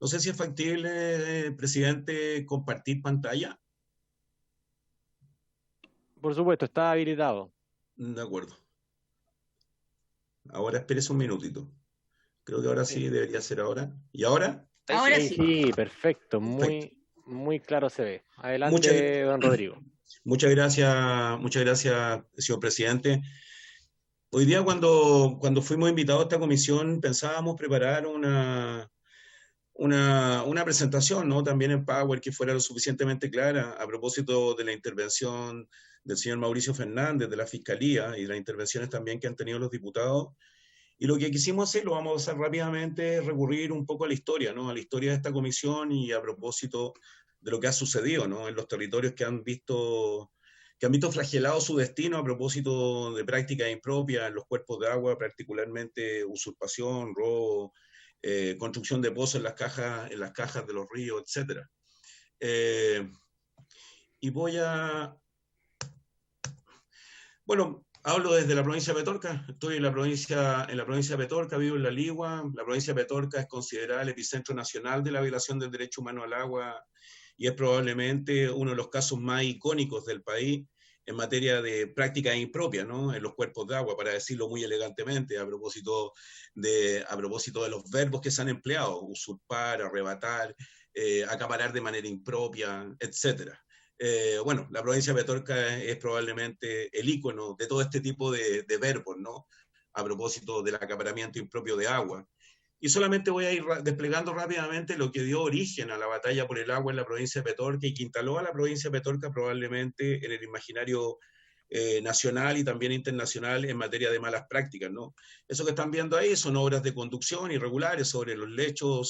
No sé si es factible, presidente, compartir pantalla. Por supuesto, está habilitado. De acuerdo. Ahora espérese un minutito. Creo que ahora sí debería ser ahora. ¿Y ahora? Ahora sí. Sí, perfecto. Muy claro se ve. Adelante, don Rodrigo. Muchas gracias, señor presidente. Hoy día cuando fuimos invitados a esta comisión pensábamos preparar una presentación, ¿no? También en Power que fuera lo suficientemente clara a propósito de la intervención del señor Mauricio Fernández, de la Fiscalía y de las intervenciones también que han tenido los diputados. Y lo que quisimos hacer, lo vamos a hacer rápidamente, es recurrir un poco a la historia, ¿no? A la historia de esta comisión y a propósito de lo que ha sucedido, ¿no? En los territorios que han visto flagelado su destino a propósito de prácticas impropias en los cuerpos de agua, particularmente usurpación, robo, construcción de pozos en las cajas de los ríos, etc. Y bueno, hablo desde la provincia de Petorca. Estoy en la provincia de Petorca, vivo en La Ligua. La provincia de Petorca es considerada el epicentro nacional de la violación del derecho humano al agua y es probablemente uno de los casos más icónicos del país en materia de prácticas impropias, ¿no? En los cuerpos de agua, para decirlo muy elegantemente, a propósito de los verbos que se han empleado: usurpar, arrebatar, acaparar de manera impropia, etc. Bueno, la provincia de Petorca es probablemente el ícono de todo este tipo de verbos, ¿no? A propósito del acaparamiento impropio de agua. Y solamente voy a ir desplegando rápidamente lo que dio origen a la batalla por el agua en la provincia de Petorca y que instaló a la provincia de Petorca probablemente en el imaginario nacional y también internacional en materia de malas prácticas, ¿no? Eso que están viendo ahí son obras de conducción irregulares sobre el lecho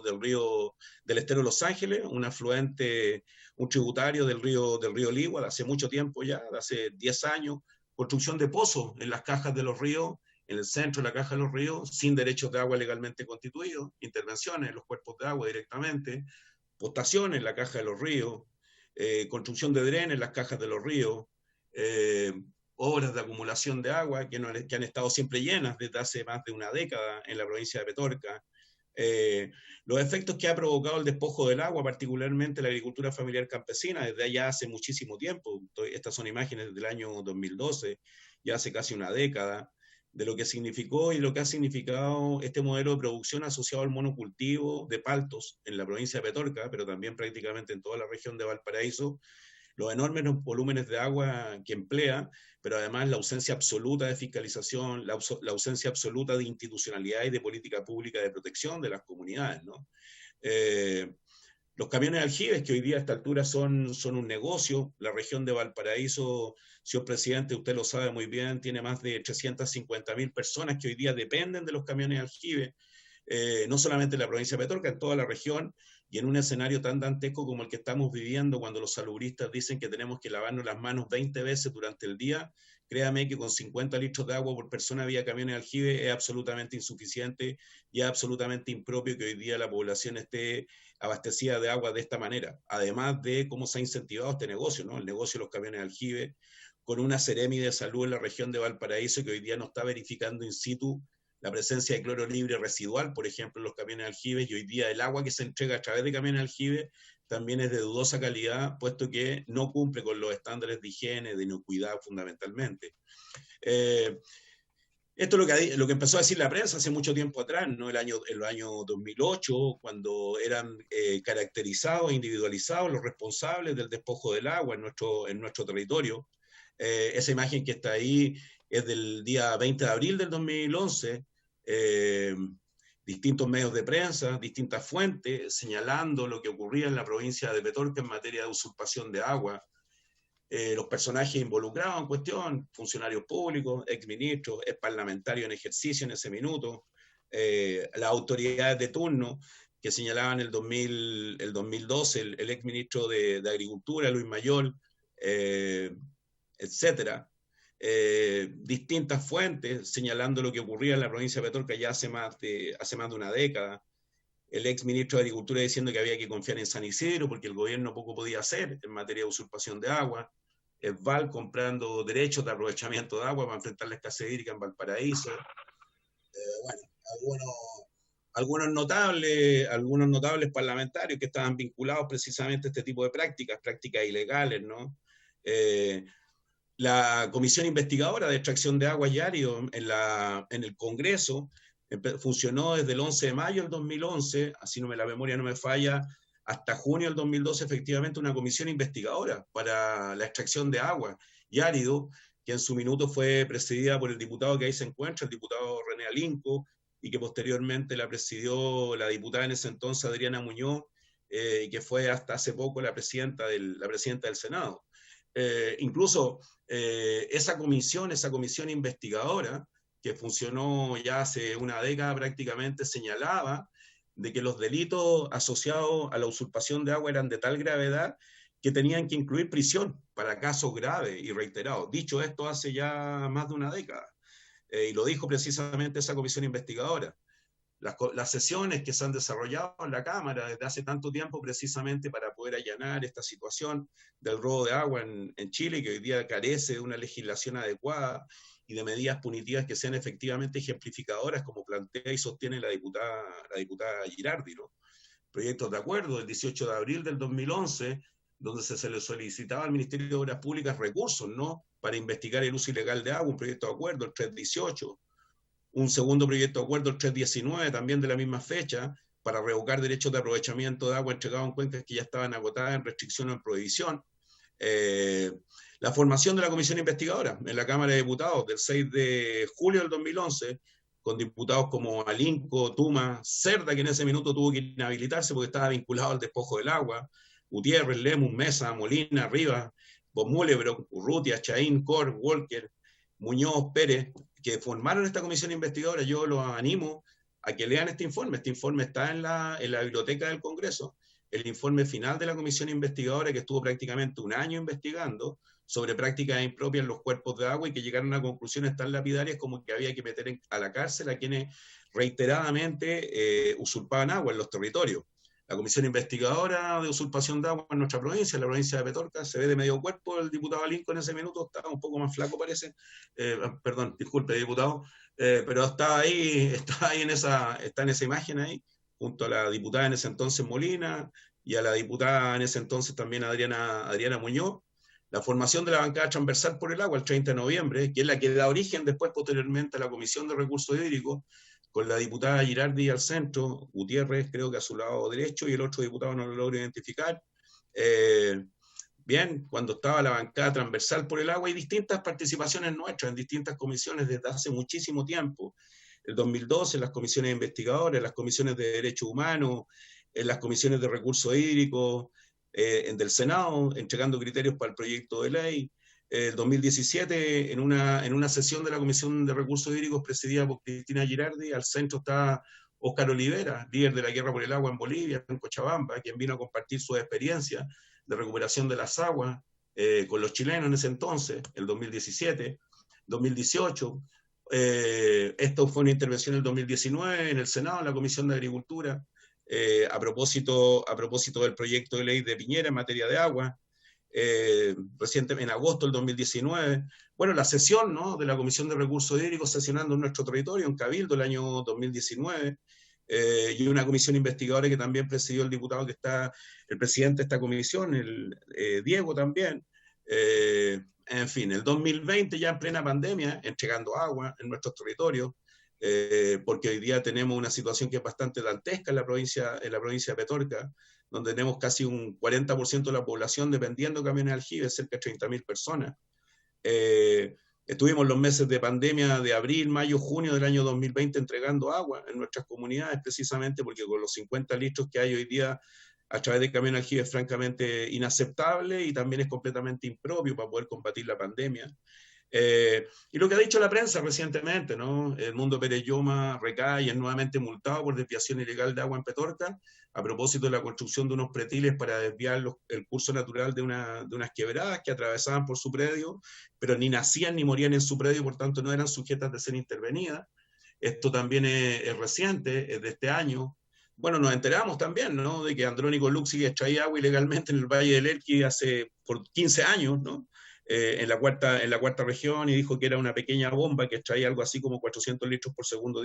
del estero Los Ángeles, un afluente, un tributario del río Ligua, de hace mucho tiempo ya, de hace 10 años, construcción de pozos en las cajas de los ríos, en el centro de la caja de los ríos, sin derechos de agua legalmente constituidos, intervenciones en los cuerpos de agua directamente, postaciones en la caja de los ríos, construcción de drenes en las cajas de los ríos, obras de acumulación de agua que han estado siempre llenas desde hace más de una década en la provincia de Petorca, los efectos que ha provocado el despojo del agua, particularmente la agricultura familiar campesina, desde allá hace muchísimo tiempo. Estas son imágenes del año 2012, ya hace casi una década, de lo que significó y lo que ha significado este modelo de producción asociado al monocultivo de paltos en la provincia de Petorca, pero también prácticamente en toda la región de Valparaíso, los enormes volúmenes de agua que emplea, pero además la ausencia absoluta de fiscalización, la ausencia absoluta de institucionalidad y de política pública de protección de las comunidades, ¿no? Los camiones de aljibes, que hoy día a esta altura son un negocio. La región de Valparaíso, señor presidente, usted lo sabe muy bien, tiene más de 350.000 personas que hoy día dependen de los camiones de aljibes, no solamente en la provincia de Petorca, en toda la región, y en un escenario tan dantesco como el que estamos viviendo, cuando los salubristas dicen que tenemos que lavarnos las manos 20 veces durante el día. Créame que con 50 litros de agua por persona vía camiones de aljibe es absolutamente insuficiente y es absolutamente impropio que hoy día la población esté abastecida de agua de esta manera. Además de cómo se ha incentivado este negocio, ¿no? El negocio de los camiones de aljibe, con una Seremi de Salud en la región de Valparaíso que hoy día no está verificando in situ la presencia de cloro libre residual, por ejemplo, en los camiones de aljibe, y hoy día el agua que se entrega a través de camiones de aljibe también es de dudosa calidad, puesto que no cumple con los estándares de higiene, de inocuidad fundamentalmente. Esto es lo que empezó a decir la prensa hace mucho tiempo atrás, ¿no? En el año 2008, cuando eran caracterizados, individualizados los responsables del despojo del agua en nuestro territorio. Esa imagen que está ahí es del día 20 de abril del 2011, distintos medios de prensa, distintas fuentes, señalando lo que ocurría en la provincia de Petorca en materia de usurpación de agua. Los personajes involucrados en cuestión, funcionarios públicos, exministros, ex parlamentarios en ejercicio en ese minuto, las autoridades de turno que señalaban el 2012, el exministro de Agricultura, Luis Mayol, etcétera. Distintas fuentes señalando lo que ocurría en la provincia de Petorca ya hace más de una década. El ex ministro de Agricultura diciendo que había que confiar en San Isidro porque el gobierno poco podía hacer en materia de usurpación de agua. El VAL comprando derechos de aprovechamiento de agua para enfrentar la escasez hídrica en Valparaíso. Bueno, algunos notables parlamentarios que estaban vinculados precisamente a este tipo de prácticas ilegales, ¿no? La comisión investigadora de extracción de agua y árido en el Congreso funcionó desde el 11 de mayo del 2011, así la memoria no me falla, hasta junio del 2012, efectivamente, una comisión investigadora para la extracción de agua y árido, que en su minuto fue presidida por el diputado que ahí se encuentra, el diputado René Alinco, y que posteriormente la presidió la diputada en ese entonces, Adriana Muñoz, y que fue hasta hace poco la presidenta del Senado. Incluso esa comisión investigadora, que funcionó ya hace una década prácticamente, señalaba de que los delitos asociados a la usurpación de agua eran de tal gravedad que tenían que incluir prisión para casos graves y reiterados. Dicho esto hace ya más de una década, y lo dijo precisamente esa comisión investigadora. Las sesiones que se han desarrollado en la Cámara desde hace tanto tiempo precisamente para poder allanar esta situación del robo de agua en Chile, que hoy día carece de una legislación adecuada y de medidas punitivas que sean efectivamente ejemplificadoras, como plantea y sostiene la diputada Girardi, ¿no? Proyectos de acuerdo del 18 de abril del 2011, donde se le solicitaba al Ministerio de Obras Públicas recursos, ¿no?, para investigar el uso ilegal de agua, un proyecto de acuerdo, el 318, un segundo proyecto de acuerdo, el 319, también de la misma fecha, para revocar derechos de aprovechamiento de agua entregados en cuencas que ya estaban agotadas en restricción o en prohibición. La formación de la comisión investigadora en la Cámara de Diputados del 6 de julio del 2011, con diputados como Alinco, Tuma, Cerda, que en ese minuto tuvo que inhabilitarse porque estaba vinculado al despojo del agua, Gutiérrez, Lemus, Mesa, Molina, Rivas, Bomulebro, Urrutia, Chaín, Cor, Walker, Muñoz, Pérez, que formaron esta comisión investigadora. Yo los animo a que lean este informe. Este informe está en la biblioteca del Congreso, el informe final de la comisión investigadora, que estuvo prácticamente un año investigando sobre prácticas impropias en los cuerpos de agua y que llegaron a conclusiones tan lapidarias como que había que meter a la cárcel a quienes reiteradamente usurpaban agua en los territorios. La comisión investigadora de usurpación de agua en nuestra provincia, en la provincia de Petorca, se ve de medio cuerpo. El diputado Alinco en ese minuto estaba un poco más flaco, parece. Perdón, disculpe, diputado, pero está en esa imagen ahí, junto a la diputada en ese entonces Molina y a la diputada en ese entonces también Adriana Muñoz. La formación de la bancada transversal por el agua el 30 de noviembre, que es la que da origen después posteriormente a la Comisión de Recursos Hídricos, con la diputada Girardi al centro, Gutiérrez creo que a su lado derecho, y el otro diputado no lo logro identificar. Bien, cuando estaba la bancada transversal por el agua, y distintas participaciones nuestras en distintas comisiones desde hace muchísimo tiempo. El 2012, las comisiones investigadoras, las comisiones de derechos humanos, en las comisiones de recursos hídricos del Senado, entregando criterios para el proyecto de ley. El 2017, en una sesión de la Comisión de Recursos Hídricos presidida por Cristina Girardi, al centro está Óscar Olivera, líder de la Guerra por el Agua en Bolivia, en Cochabamba, quien vino a compartir su experiencia de recuperación de las aguas con los chilenos en ese entonces, el 2017, 2018. Esto fue una intervención en el 2019 en el Senado, en la Comisión de Agricultura, a propósito del proyecto de ley de Piñera en materia de agua. Recientemente, en agosto del 2019, bueno, la sesión, ¿no?, de la Comisión de Recursos Hídricos sesionando en nuestro territorio, en Cabildo, el año 2019, y una comisión investigadora que también presidió el diputado que está, el presidente de esta comisión, Diego también. En fin, el 2020 ya en plena pandemia, entregando agua en nuestros territorios, porque hoy día tenemos una situación que es bastante dantesca en la provincia de Petorca, donde tenemos casi un 40% de la población dependiendo de camiones aljibe, cerca de 30.000 personas. Estuvimos los meses de pandemia de abril, mayo, junio del año 2020 entregando agua en nuestras comunidades, precisamente porque con los 50 litros que hay hoy día a través de camión aljibe es francamente inaceptable y también es completamente impropio para poder combatir la pandemia. Y lo que ha dicho la prensa recientemente, ¿no? El Mundo Pérez Lloma recae y es nuevamente multado por desviación ilegal de agua en Petorca, a propósito de la construcción de unos pretiles para desviar el curso natural de unas quebradas que atravesaban por su predio, pero ni nacían ni morían en su predio, por tanto no eran sujetas de ser intervenidas. Esto también es reciente, es de este año. Bueno, nos enteramos también, ¿no?, de que Andrónico Luxi extraía agua ilegalmente en el Valle del Elqui por 15 años, ¿no?, en la cuarta región, y dijo que era una pequeña bomba que extraía algo así como 400 litros por segundo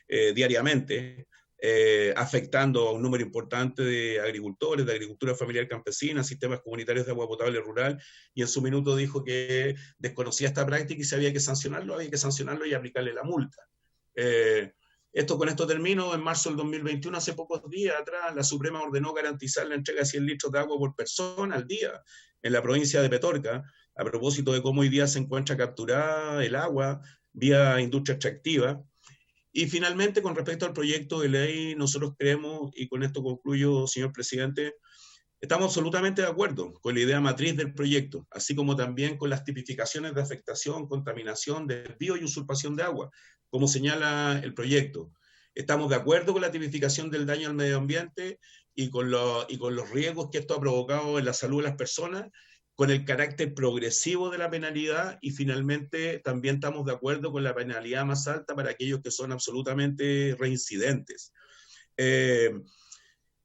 diariamente, afectando a un número importante de agricultores, de agricultura familiar campesina, sistemas comunitarios de agua potable rural, y en su minuto dijo que desconocía esta práctica y si había que sancionarlo y aplicarle la multa. Con esto termino. En marzo del 2021, hace pocos días atrás, la Suprema ordenó garantizar la entrega de 100 litros de agua por persona al día en la provincia de Petorca, a propósito de cómo hoy día se encuentra capturada el agua vía industria extractiva. Y finalmente, con respecto al proyecto de ley, nosotros creemos, y con esto concluyo, señor presidente, estamos absolutamente de acuerdo con la idea matriz del proyecto, así como también con las tipificaciones de afectación, contaminación, desvío y usurpación de agua, como señala el proyecto. Estamos de acuerdo con la tipificación del daño al medio ambiente y con los riesgos que esto ha provocado en la salud de las personas, con el carácter progresivo de la penalidad, y finalmente también estamos de acuerdo con la penalidad más alta para aquellos que son absolutamente reincidentes.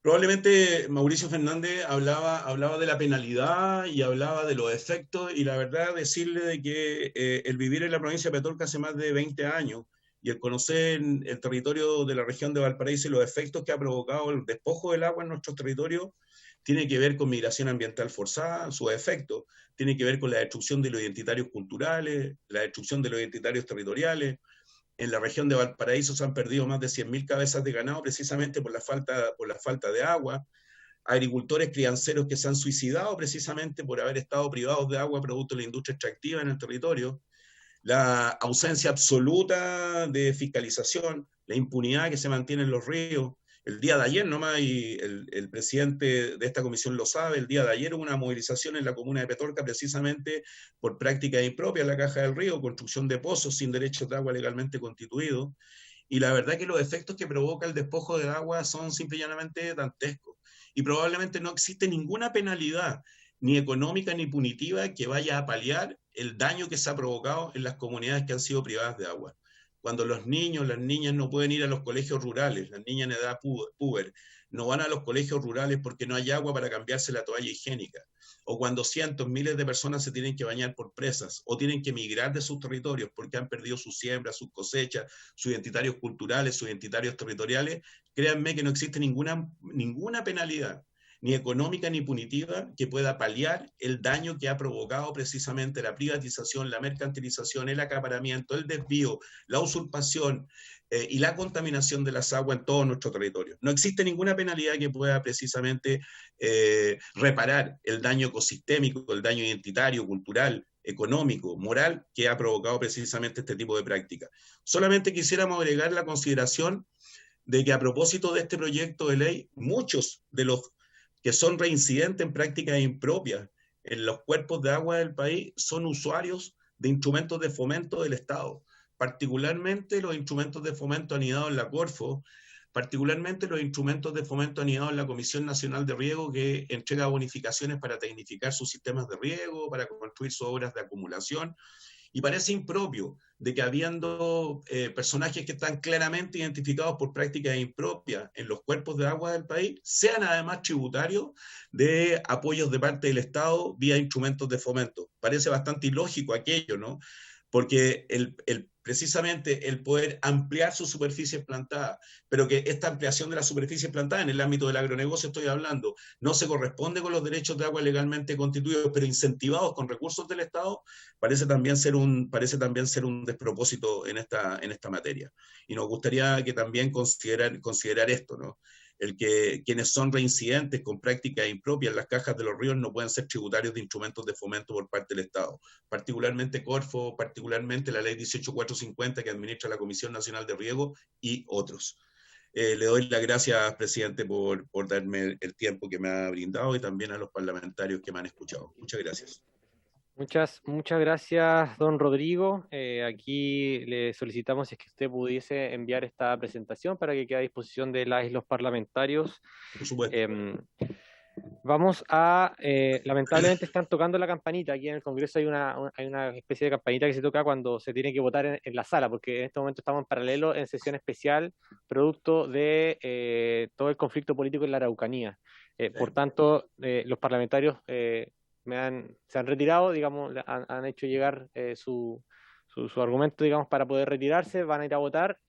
Probablemente Mauricio Fernández hablaba de la penalidad y hablaba de los efectos, y la verdad decirle de que el vivir en la provincia de Petorca hace más de 20 años y el conocer el territorio de la región de Valparaíso y los efectos que ha provocado el despojo del agua en nuestros territorios, tiene que ver con migración ambiental forzada, sus efectos, tiene que ver con la destrucción de los identitarios culturales, la destrucción de los identitarios territoriales. En la región de Valparaíso se han perdido más de 100.000 cabezas de ganado precisamente por la falta de agua. Agricultores crianceros que se han suicidado precisamente por haber estado privados de agua producto de la industria extractiva en el territorio. La ausencia absoluta de fiscalización, la impunidad que se mantiene en los ríos. El día de ayer nomás, y el presidente de esta comisión lo sabe, el día de ayer hubo una movilización en la comuna de Petorca precisamente por prácticas impropias en la Caja del Río, construcción de pozos sin derechos de agua legalmente constituidos, y la verdad que los efectos que provoca el despojo de agua son simple y llanamente dantescos, y probablemente no existe ninguna penalidad, ni económica ni punitiva, que vaya a paliar el daño que se ha provocado en las comunidades que han sido privadas de agua. Cuando los niños, las niñas no pueden ir a los colegios rurales, las niñas en edad puber, no van a los colegios rurales porque no hay agua para cambiarse la toalla higiénica, o cuando cientos, miles de personas se tienen que bañar por presas, o tienen que emigrar de sus territorios porque han perdido sus siembras, sus cosechas, sus identitarios culturales, sus identitarios territoriales, créanme que no existe ninguna penalidad, ni económica ni punitiva, que pueda paliar el daño que ha provocado precisamente la privatización, la mercantilización, el acaparamiento, el desvío, la usurpación y la contaminación de las aguas en todo nuestro territorio. No existe ninguna penalidad que pueda precisamente reparar el daño ecosistémico, el daño identitario, cultural, económico, moral, que ha provocado precisamente este tipo de práctica. Solamente quisiéramos agregar la consideración de que a propósito de este proyecto de ley, muchos de los que son reincidentes en prácticas impropias en los cuerpos de agua del país son usuarios de instrumentos de fomento del Estado, particularmente los instrumentos de fomento anidados en la Corfo, particularmente los instrumentos de fomento anidados en la Comisión Nacional de Riego, que entrega bonificaciones para tecnificar sus sistemas de riego, para construir sus obras de acumulación. Y parece impropio de que habiendo personajes que están claramente identificados por prácticas impropias en los cuerpos de agua del país, sean además tributarios de apoyos de parte del Estado vía instrumentos de fomento. Parece bastante ilógico aquello, ¿no? Porque precisamente el poder ampliar sus superficies plantadas, pero que esta ampliación de las superficies plantadas en el ámbito del agronegocio estoy hablando, no se corresponde con los derechos de agua legalmente constituidos, pero incentivados con recursos del Estado, parece también ser un despropósito en esta materia. Y nos gustaría que también considerar esto, ¿no? El que quienes son reincidentes con prácticas impropias en las cajas de los ríos no pueden ser tributarios de instrumentos de fomento por parte del Estado, particularmente Corfo, particularmente la ley 18450 que administra la Comisión Nacional de Riego y otros. Le doy las gracias, presidente, por darme el tiempo que me ha brindado y también a los parlamentarios que me han escuchado. Muchas gracias. Muchas gracias, don Rodrigo. Aquí le solicitamos si es que usted pudiese enviar esta presentación para que quede a disposición de las y los parlamentarios. Por supuesto. Vamos a, lamentablemente están tocando la campanita. Aquí en el Congreso hay una especie de campanita que se toca cuando se tiene que votar en la sala, porque en este momento estamos en paralelo en sesión especial, producto de todo el conflicto político en la Araucanía. Por tanto, los parlamentarios se han retirado, digamos, han hecho llegar su argumento, digamos, para poder retirarse, van a ir a votar.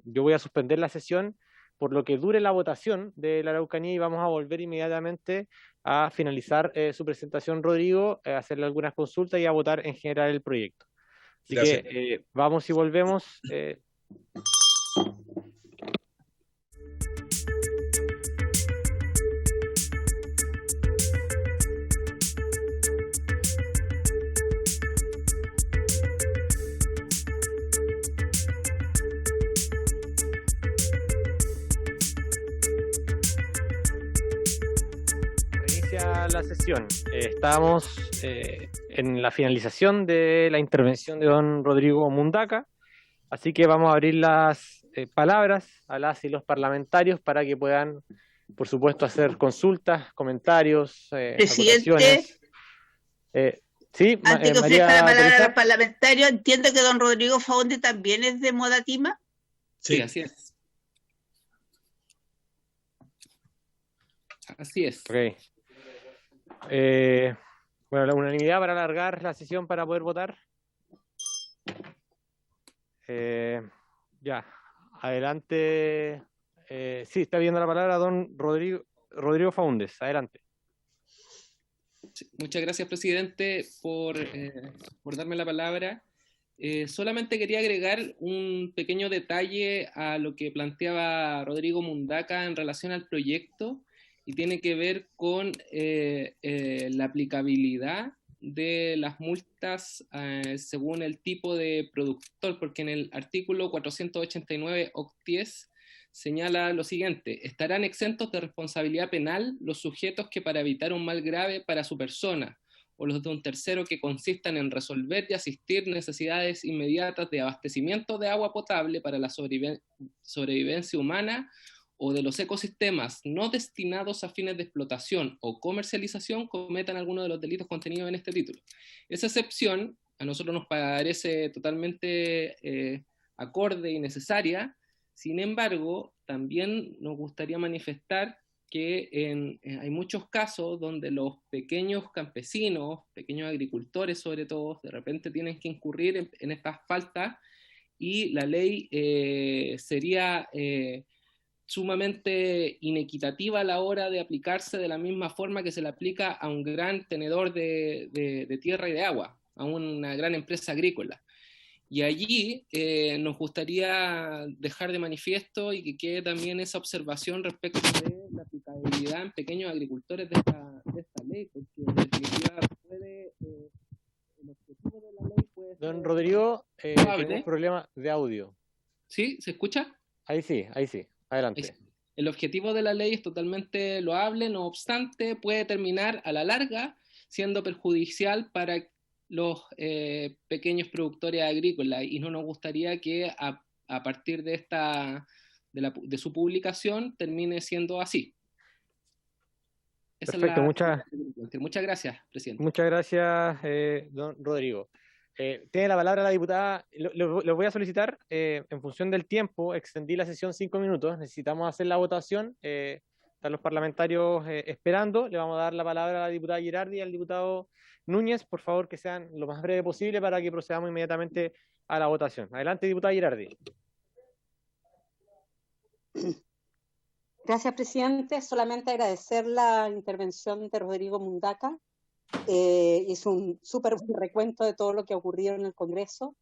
Yo voy a suspender la sesión por lo que dure la votación de la Araucanía y vamos a volver inmediatamente a finalizar su presentación, Rodrigo, a hacerle algunas consultas y a votar en general el proyecto. Así Gracias. que vamos y volvemos. La sesión. Estamos en la finalización de la intervención de don Rodrigo Mundaca, así que vamos a abrir las palabras a las y los parlamentarios para que puedan, por supuesto, hacer consultas, comentarios, Presidente, acotaciones. Sí, antes que María ofrezca la palabra Teresa. al parlamentario, entiendo que don Rodrigo Faunde también es de Modatima. Sí, así es. Así es. Okay. Bueno, la unanimidad para alargar la sesión para poder votar. Ya, adelante. Sí, está viendo la palabra don Rodrigo Faúndez. Adelante. Sí, muchas gracias, presidente, por darme la palabra. Solamente quería agregar un pequeño detalle a lo que planteaba Rodrigo Mundaca en relación al proyecto, y tiene que ver con la aplicabilidad de las multas según el tipo de productor, porque en el artículo 489 octies señala lo siguiente: estarán exentos de responsabilidad penal los sujetos que, para evitar un mal grave para su persona o los de un tercero que consistan en resolver y asistir necesidades inmediatas de abastecimiento de agua potable para la sobrevivencia humana o de los ecosistemas no destinados a fines de explotación o comercialización, cometan alguno de los delitos contenidos en este título. Esa excepción a nosotros nos parece totalmente acorde y necesaria. Sin embargo, también nos gustaría manifestar que hay muchos casos donde los pequeños campesinos, pequeños agricultores sobre todo, de repente tienen que incurrir en estas faltas, y la ley sería sumamente inequitativa a la hora de aplicarse de la misma forma que se le aplica a un gran tenedor de tierra y de agua, a una gran empresa agrícola. Y allí nos gustaría dejar de manifiesto y que quede también esa observación respecto de la aplicabilidad en pequeños agricultores de esta ley, porque en definitiva el objetivo de la ley puede ser... Don Rodrigo, tengo un problema de audio. ¿Sí? ¿Se escucha? Ahí sí, ahí sí. Adelante. El objetivo de la ley es totalmente loable, no obstante, puede terminar a la larga siendo perjudicial para los pequeños productores agrícolas, y no nos gustaría que a partir de de su publicación termine siendo así. Perfecto, muchas gracias, presidente. Muchas gracias, don Rodrigo. Tiene la palabra la diputada. Lo voy a solicitar, en función del tiempo, extendí la sesión 5 minutos, necesitamos hacer la votación, están los parlamentarios esperando, le vamos a dar la palabra a la diputada Girardi y al diputado Núñez, por favor que sean lo más breve posible para que procedamos inmediatamente a la votación. Adelante, diputada Girardi. Gracias, presidente. Solamente agradecer la intervención de Rodrigo Mundaca. Hizo un súper buen recuento de todo lo que ha ocurrido en el Congreso.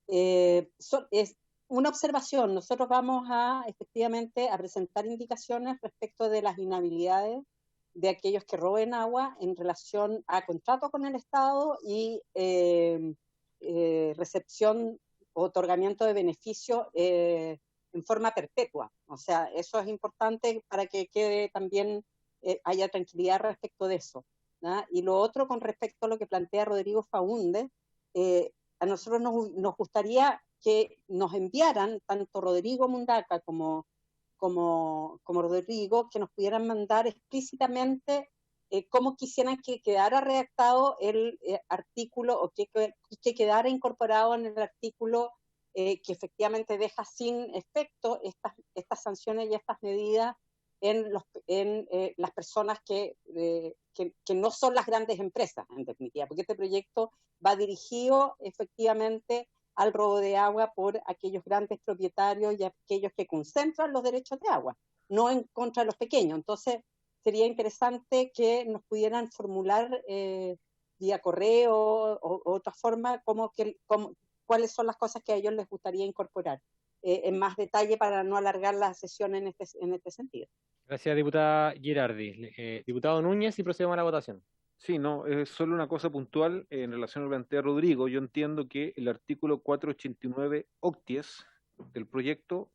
Es una observación. Nosotros vamos efectivamente a presentar indicaciones respecto de las inhabilidades de aquellos que roben agua en relación a contratos con el Estado y recepción o otorgamiento de beneficios en forma perpetua. O sea, eso es importante para que quede también, haya tranquilidad respecto de eso, ¿no? Y lo otro, con respecto a lo que plantea Rodrigo Faúndez, a nosotros nos gustaría que nos enviaran, tanto Rodrigo Mundaca como Rodrigo, que nos pudieran mandar explícitamente cómo quisieran que quedara redactado el artículo, o que quedara incorporado en el artículo que efectivamente deja sin efecto estas sanciones y estas medidas en las personas que no son las grandes empresas, en definitiva, porque este proyecto va dirigido efectivamente al robo de agua por aquellos grandes propietarios y aquellos que concentran los derechos de agua, no en contra de los pequeños. Entonces, sería interesante que nos pudieran formular vía correo o otra forma cuáles son las cosas que a ellos les gustaría incorporar en más detalle, para no alargar la sesión en este sentido. Gracias, diputada Girardi. Diputado Núñez, y procedemos a la votación. Sí, no, es solo una cosa puntual en relación al plantea Rodrigo. Yo entiendo que el artículo 489 octies del proyecto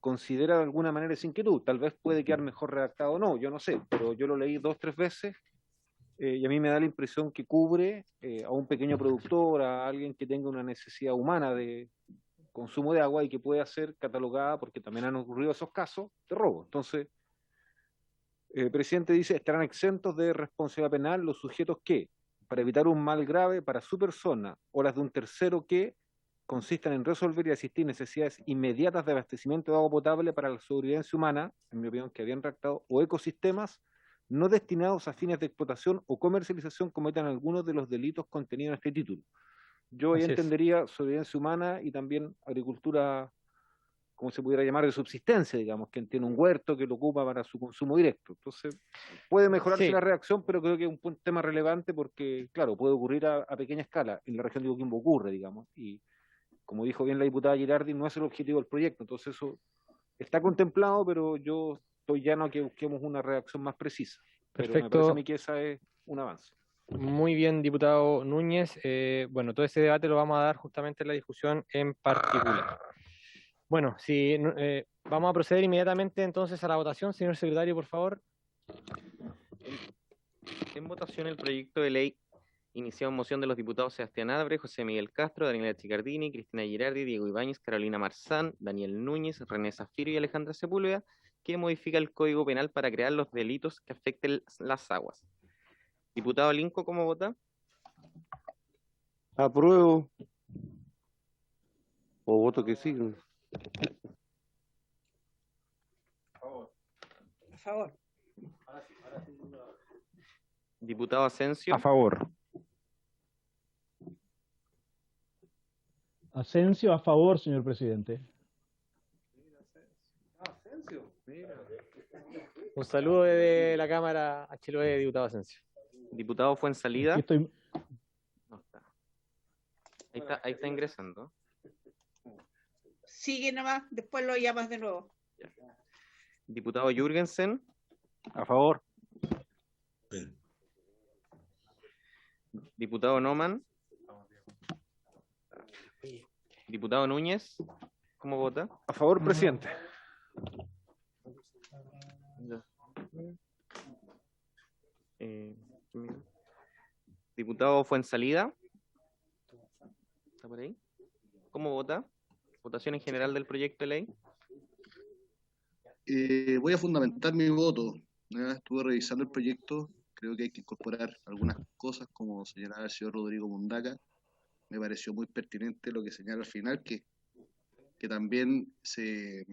considera de alguna manera esa inquietud. Tal vez puede quedar mejor redactado o no, yo no sé, pero yo lo leí 2 o 3 veces y a mí me da la impresión que cubre a un pequeño productor, a alguien que tenga una necesidad humana de consumo de agua y que pueda ser catalogada, porque también han ocurrido esos casos de robo. Entonces, el presidente dice: estarán exentos de responsabilidad penal los sujetos que, para evitar un mal grave para su persona o las de un tercero que consistan en resolver y asistir necesidades inmediatas de abastecimiento de agua potable para la sobrevivencia humana, en mi opinión, que habían redactado, o ecosistemas no destinados a fines de explotación o comercialización, cometan algunos de los delitos contenidos en este título. Yo ahí entendería sobrevivencia humana y también agricultura, como se pudiera llamar, de subsistencia, digamos, que tiene un huerto que lo ocupa para su consumo directo. Entonces, puede mejorarse la redacción, pero creo que es un tema relevante porque, claro, puede ocurrir a pequeña escala. En la región de Coquimbo ocurre, digamos, y como dijo bien la diputada Girardi, no es el objetivo del proyecto. Entonces, eso está contemplado, pero yo estoy llano a que busquemos una redacción más precisa. Perfecto. Pero me parece a mí que esa es un avance. Muy bien, diputado Núñez. Bueno, todo ese debate lo vamos a dar justamente en la discusión en particular. Bueno, vamos a proceder inmediatamente entonces a la votación. Señor secretario, por favor. En votación el proyecto de ley iniciado en moción de los diputados Sebastián Abre, José Miguel Castro, Daniela Chicardini, Cristina Girardi, Diego Ibáñez, Carolina Marzán, Daniel Núñez, René Zafiro y Alejandra Sepúlveda, que modifica el Código Penal para crear los delitos que afecten las aguas. Diputado Linco, ¿cómo vota? Apruebo. O voto que sí. A favor. Diputado Asensio. A favor. Asensio, a favor, señor presidente. Un saludo desde la Cámara a Chiloé, diputado Asensio. Diputado Fuensalida. Estoy... No está. Ahí está ingresando. Sigue nomás, después lo llamas de nuevo. Diputado Jürgensen. A favor. Bien. Diputado Noman. Diputado Núñez, ¿cómo vota? A favor, presidente. Diputado Fuenzalida. ¿Está por ahí? ¿Cómo vota? ¿Votación en general del proyecto de ley? Voy a fundamentar mi voto. Estuve revisando el proyecto. Creo que hay que incorporar algunas cosas, como señalaba el señor Rodrigo Mundaca. Me pareció muy pertinente lo que señala al final, que también se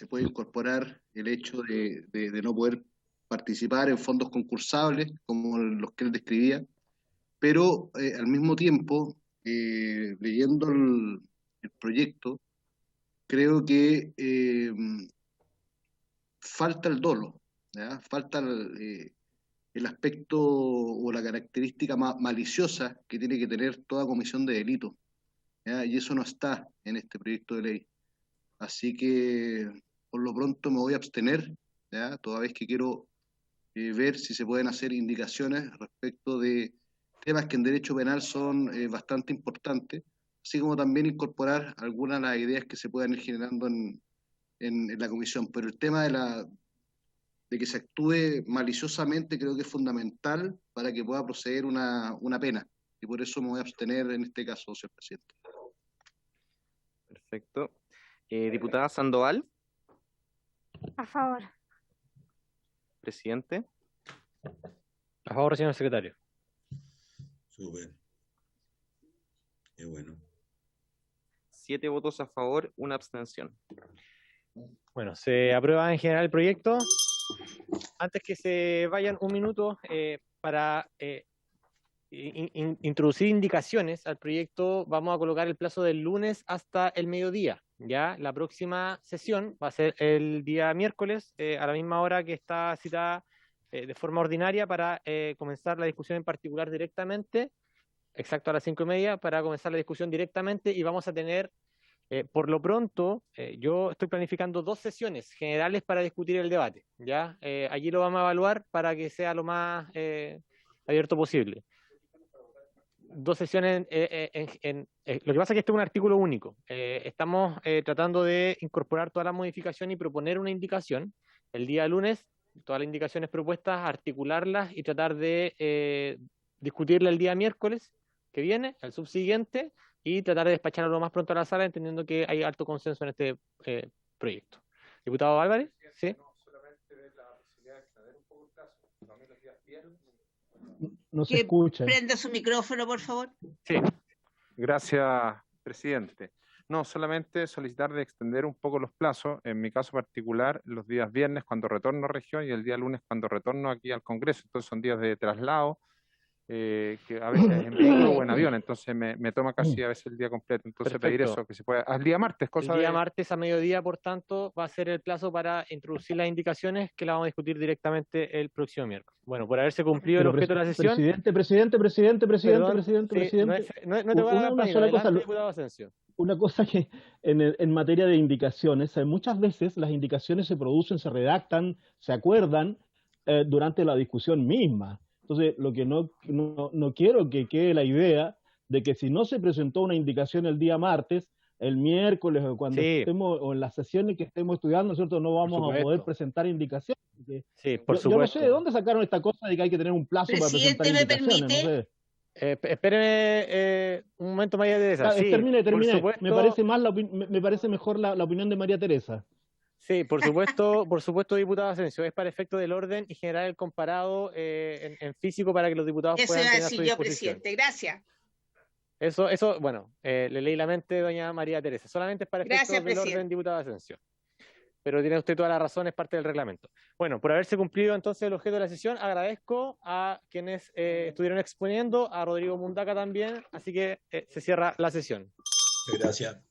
puede incorporar el hecho de no poder participar en fondos concursables, como los que él describía, pero al mismo tiempo, leyendo el proyecto, creo que falta el dolo, ¿ya? Falta el aspecto o la característica maliciosa que tiene que tener toda comisión de delito, ¿ya? Y eso no está en este proyecto de ley. Así que por lo pronto me voy a abstener, ¿ya? Toda vez que quiero ver si se pueden hacer indicaciones respecto de temas que en derecho penal son bastante importantes, así como también incorporar algunas de las ideas que se puedan ir generando en la comisión. Pero el tema de que se actúe maliciosamente creo que es fundamental para que pueda proceder una pena, y por eso me voy a abstener en este caso, señor presidente. Perfecto. Diputada Sandoval. A favor. Presidente. A favor, señor secretario. Súper. Qué bueno. 7 votos a favor, 1 abstención. Bueno, se aprueba en general el proyecto. Antes que se vayan un minuto para introducir indicaciones al proyecto, vamos a colocar el plazo del lunes hasta el mediodía. Ya la próxima sesión va a ser el día miércoles a la misma hora que está citada de forma ordinaria para comenzar la discusión en particular directamente, exacto a las 5:30, para comenzar la discusión directamente, y vamos a tener por lo pronto, yo estoy planificando 2 sesiones generales para discutir el debate, ¿ya? Allí lo vamos a evaluar para que sea lo más abierto posible. 2 sesiones lo que pasa es que este es un artículo único. Estamos tratando de incorporar toda la modificación y proponer una indicación el día lunes, todas las indicaciones propuestas, articularlas y tratar de discutirla el día miércoles que viene, el subsiguiente, y tratar de despacharlo lo más pronto a la sala, entendiendo que hay alto consenso en este proyecto. Diputado Álvarez, ¿sí? No se escucha. Prenda su micrófono, por favor. Sí. Gracias, presidente. No, solamente solicitar de extender un poco los plazos, en mi caso particular, los días viernes cuando retorno a región y el día lunes cuando retorno aquí al Congreso. Entonces son días de traslado, que a veces en vehículo o en avión, entonces me toma casi a veces el día completo. Entonces Perfecto. pedir eso, que se pueda. Al día martes, El día martes a mediodía, por tanto, va a ser el plazo para introducir las indicaciones que las vamos a discutir directamente el próximo miércoles. Bueno, por haberse cumplido el objeto de la sesión. Presidente. No te voy a dar una sola cosa, diputado Asensio. Una cosa que en materia de indicaciones, muchas veces las indicaciones se producen, se redactan, se acuerdan durante la discusión misma. Entonces, lo que no quiero que quede la idea de que si no se presentó una indicación el día martes, el miércoles o cuando estemos, o en las sesiones que estemos estudiando, ¿cierto? No vamos a poder presentar indicaciones. Sí, por supuesto. Yo no sé de dónde sacaron esta cosa de que hay que tener un plazo para presentar indicaciones. No sé. Espéreme un momento, María Teresa. Sí, termine. Supuesto, me parece mejor la opinión de María Teresa. Sí, por supuesto, diputado Asensio, es para efecto del orden y generar el comparado en físico para que los diputados puedan tener a su disposición. Presidente, gracias. Eso, bueno, le leí la mente, doña María Teresa. Solamente es para efecto del orden, diputado Asensio. Pero tiene usted toda la razón, es parte del reglamento. Bueno, por haberse cumplido entonces el objeto de la sesión, agradezco a quienes estuvieron exponiendo, a Rodrigo Mundaca también, así que se cierra la sesión. Gracias.